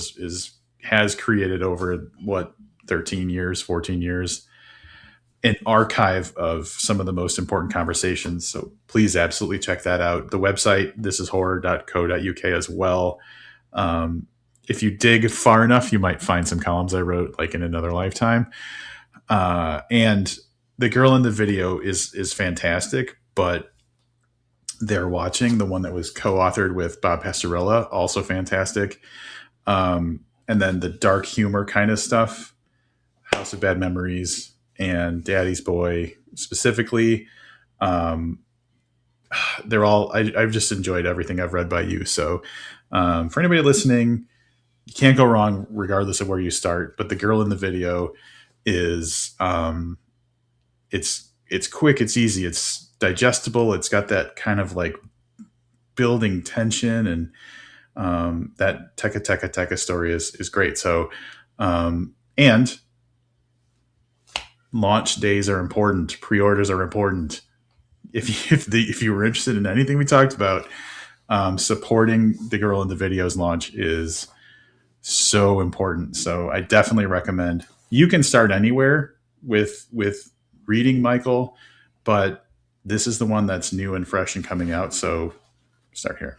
[SPEAKER 2] has created over 13 years, 14 years, an archive of some of the most important conversations. So please absolutely check that out. The website, thisishorror.co.uk as well. If you dig far enough, you might find some columns I wrote like in another lifetime. And the girl in the video is fantastic, but They're Watching, the one that was co-authored with Bob Pastorella, also fantastic. And then the dark humor kind of stuff, House of Bad Memories and Daddy's Boy specifically. They're all, I've just enjoyed everything I've read by you. So for anybody listening, you can't go wrong regardless of where you start. But the girl in the video is it's quick, it's easy, it's digestible, it's got that kind of like building tension, and that Teka story is great. So and launch days are important, pre-orders are important. If you were interested in anything we talked about, supporting the girl in the video's launch is so important. So I definitely recommend. You can start anywhere with reading Michael, but this is the one that's new and fresh and coming out. So start here.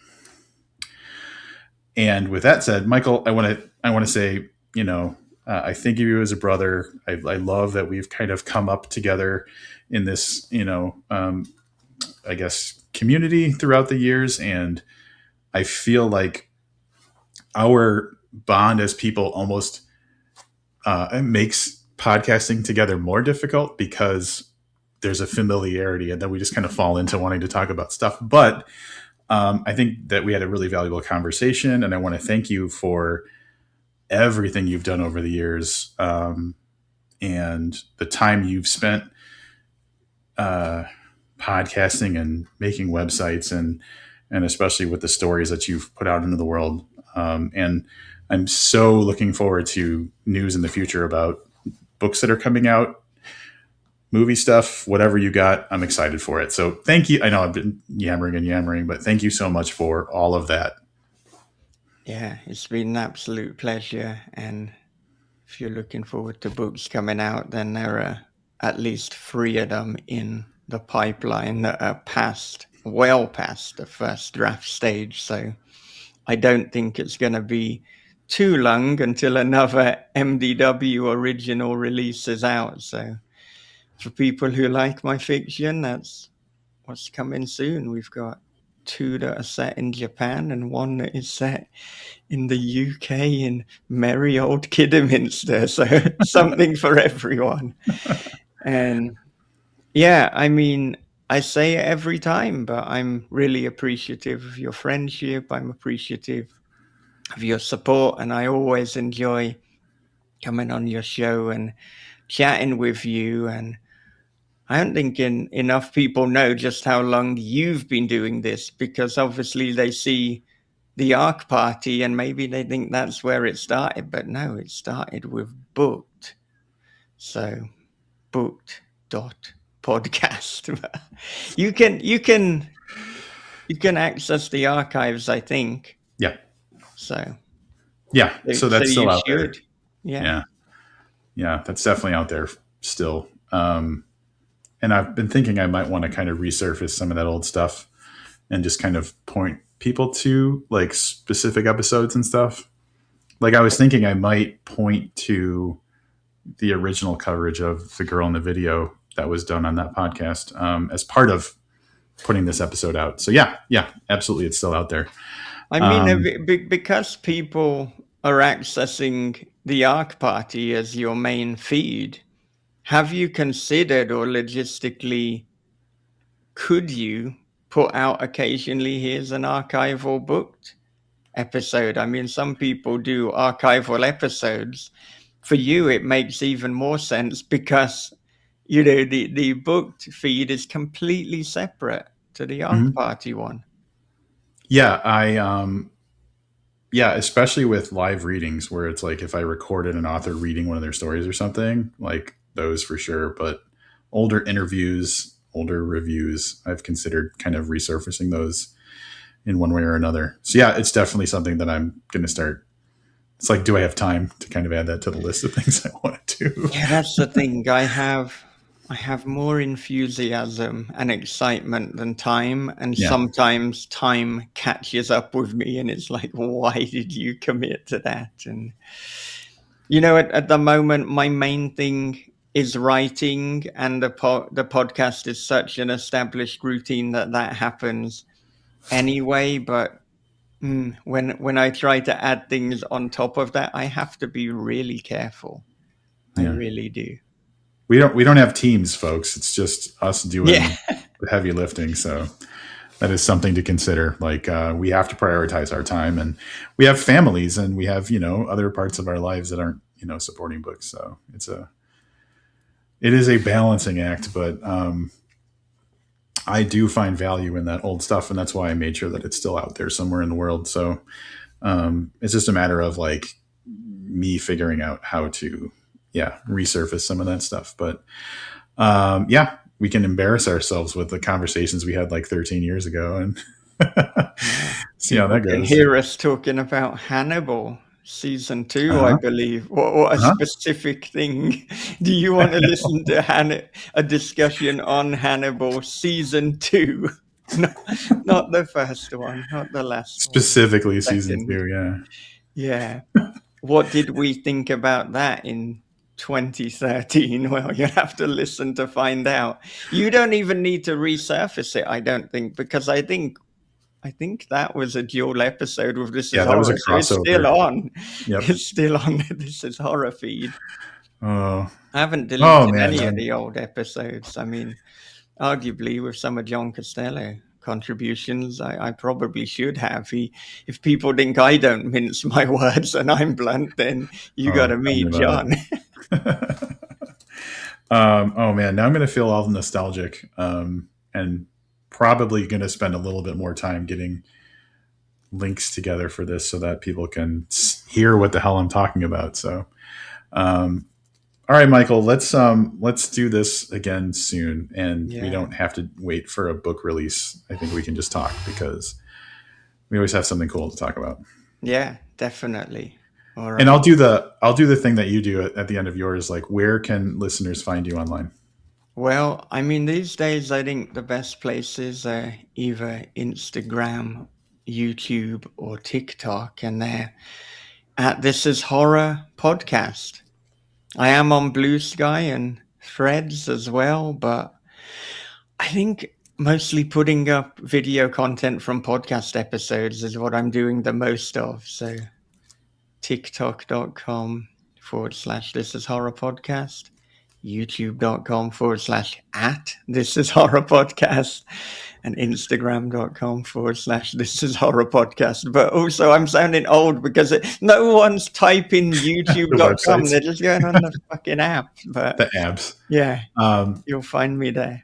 [SPEAKER 2] And with that said, Michael, I want to say, I think of you as a brother. I love that we've kind of come up together in this, I guess, community throughout the years. And I feel like our bond as people almost makes podcasting together more difficult because there's a familiarity, and then we just kind of fall into wanting to talk about stuff. But I think that we had a really valuable conversation, and I want to thank you for everything you've done over the years, and the time you've spent podcasting and making websites, and especially with the stories that you've put out into the world. And I'm so looking forward to news in the future about books that are coming out, movie stuff, whatever you got. I'm excited for it. So thank you. I know I've been yammering, but thank you so much for all of that.
[SPEAKER 1] Yeah, it's been an absolute pleasure. And if you're looking forward to books coming out, then there are at least 3 of them in the pipeline that are well past the first draft stage. So I don't think it's going to be too long until another MDW original release is out. So for people who like my fiction, that's what's coming soon. We've got 2 that are set in Japan and 1 that is set in the UK in merry old Kidderminster. So something for everyone. And yeah, I mean, I say it every time, but I'm really appreciative of your friendship. I'm appreciative of your support, and I always enjoy coming on your show and chatting with you. And I don't think enough people know just how long you've been doing this, because obviously they see the ARC party and maybe they think that's where it started, but no, it started with Booked. So booked.podcast. you can access the archives, I think.
[SPEAKER 2] Yeah.
[SPEAKER 1] So
[SPEAKER 2] that's still out there.
[SPEAKER 1] Yeah.
[SPEAKER 2] That's definitely out there still. And I've been thinking I might want to kind of resurface some of that old stuff and just kind of point people to like specific episodes and stuff. Like I was thinking I might point to the original coverage of the girl in the video that was done on that podcast as part of putting this episode out. So yeah, absolutely. It's still out there.
[SPEAKER 1] I mean, because people are accessing the ARC party as your main feed, have you considered, or logistically, could you put out occasionally, here's an archival Booked episode? I mean, some people do archival episodes. For you, it makes even more sense because, the Booked feed is completely separate to the ARC party one.
[SPEAKER 2] Yeah, especially with live readings where it's like if I recorded an author reading one of their stories or something, like those for sure. But older interviews, older reviews, I've considered kind of resurfacing those in one way or another. So yeah, it's definitely something that I'm going to start. It's like, do I have time to kind of add that to the list of things I want to do?
[SPEAKER 1] Yeah, that's the thing. I have more enthusiasm and excitement than time, and sometimes time catches up with me, and it's like, why did you commit to that? And at the moment, my main thing is writing, and the podcast is such an established routine that happens anyway. But when I try to add things on top of that, I have to be really careful. I really do.
[SPEAKER 2] We don't have teams, folks. It's just us doing the heavy lifting. So that is something to consider. Like we have to prioritize our time, and we have families, and we have other parts of our lives that aren't supporting books. So it is a balancing act, but I do find value in that old stuff, and that's why I made sure that it's still out there somewhere in the world. So it's just a matter of like me figuring out how to resurface some of that stuff. But we can embarrass ourselves with the conversations we had like 13 years ago and
[SPEAKER 1] Yeah.
[SPEAKER 2] see how
[SPEAKER 1] People
[SPEAKER 2] that
[SPEAKER 1] can
[SPEAKER 2] goes.
[SPEAKER 1] hear us talking about Hannibal season 2, I
[SPEAKER 2] Uh-huh.
[SPEAKER 1] believe. What a
[SPEAKER 2] Uh-huh.
[SPEAKER 1] specific thing. Do you want to listen to a discussion on Hannibal season 2? No, not the first one, not the last one.
[SPEAKER 2] Specifically season
[SPEAKER 1] Second.
[SPEAKER 2] 2. Yeah.
[SPEAKER 1] Yeah. What did we think about that in 2013? Well, you have to listen to find out. You don't even need to resurface it, I don't think, because I think that was a dual episode with This Is
[SPEAKER 2] Yeah. That was a
[SPEAKER 1] Horror, so it's still
[SPEAKER 2] crossover.
[SPEAKER 1] on.
[SPEAKER 2] Yep.
[SPEAKER 1] It's still on the This Is Horror feed.
[SPEAKER 2] Oh,
[SPEAKER 1] I haven't
[SPEAKER 2] oh
[SPEAKER 1] deleted
[SPEAKER 2] man.
[SPEAKER 1] any of the old episodes. I mean, arguably with some of John Costello contributions, I probably should have. If people think I don't mince my words and I'm blunt, then you got
[SPEAKER 2] Oh,
[SPEAKER 1] to
[SPEAKER 2] tell me
[SPEAKER 1] meet
[SPEAKER 2] about
[SPEAKER 1] John.
[SPEAKER 2] it. Oh man, now I'm going to feel all nostalgic, and probably going to spend a little bit more time getting links together for this so that people can hear what the hell I'm talking about. So, um, all right, Michael, let's do this again soon, and we
[SPEAKER 1] Yeah,
[SPEAKER 2] don't have to wait for a book release. I think we can just talk because we always have something cool to talk about.
[SPEAKER 1] yeah, definitely. All
[SPEAKER 2] And
[SPEAKER 1] right.
[SPEAKER 2] I'll do the thing that you do at the end of yours. Like, where can listeners find you online?
[SPEAKER 1] Well, I mean, these days, I think the best places are either Instagram, YouTube, or TikTok, and they're at This Is Horror Podcast. I am on Blue Sky and Threads as well, but I think mostly putting up video content from podcast episodes is what I'm doing the most of. So tiktok.com/ This Is Horror Podcast, youtube.com/ at This Is Horror Podcast, and Instagram.com/ This Is Horror Podcast. But also, I'm sounding old because no one's typing
[SPEAKER 2] The
[SPEAKER 1] youtube.com.
[SPEAKER 2] websites,
[SPEAKER 1] They're just going on the fucking app. But
[SPEAKER 2] the abs.
[SPEAKER 1] yeah,
[SPEAKER 2] Um,
[SPEAKER 1] you'll find me there.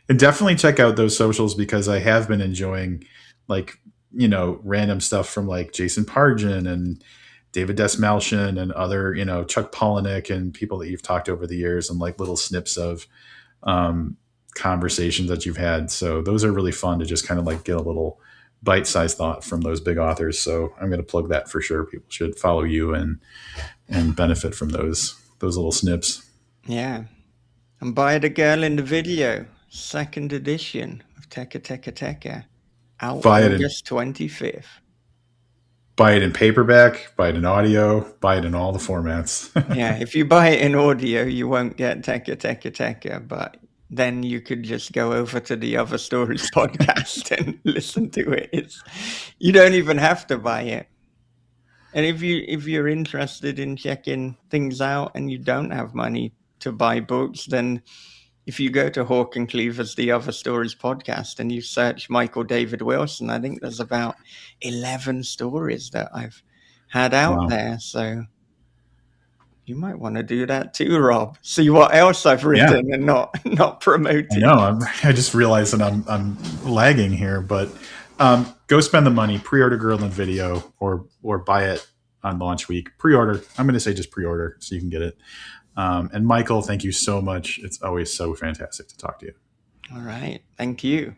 [SPEAKER 2] and definitely check out those socials because I have been enjoying like random stuff from like Jason Pargin and David Desmalchian and other Chuck Palahniuk and people that you've talked over the years, and like little snips of um, conversations that you've had. So those are really fun to just kind of like get a little bite-sized thought from those big authors. So I'm going to plug that for sure. People should follow you and benefit from those little snips.
[SPEAKER 1] Yeah. And buy the girl in the video, second edition of Tekka Tekka Tekka, out
[SPEAKER 2] Buy it in
[SPEAKER 1] August 25th.
[SPEAKER 2] buy it in paperback, buy it in audio, buy it in all the formats.
[SPEAKER 1] Yeah, if you buy it in audio, you won't get Tekka Tekka Tekka, but then you could just go over to the Other Stories podcast and listen to it. You don't even have to buy it. And if you're interested in checking things out and you don't have money to buy books, then if you go to Hawk and Cleaver's The Other Stories podcast and you search Michael David Wilson, I think there's about 11 stories that I've had out
[SPEAKER 2] Wow.
[SPEAKER 1] there. So you might want to do that too, Rob. See what else I've
[SPEAKER 2] Yeah,
[SPEAKER 1] written and not
[SPEAKER 2] I know.
[SPEAKER 1] promoted.
[SPEAKER 2] I just realized that I'm lagging here, but go spend the money, pre-order Girl in Video, or buy it on launch week. Pre-order. I'm going to say just pre-order so you can get it. And Michael, thank you so much. It's always so fantastic to talk to you.
[SPEAKER 1] All right. Thank you.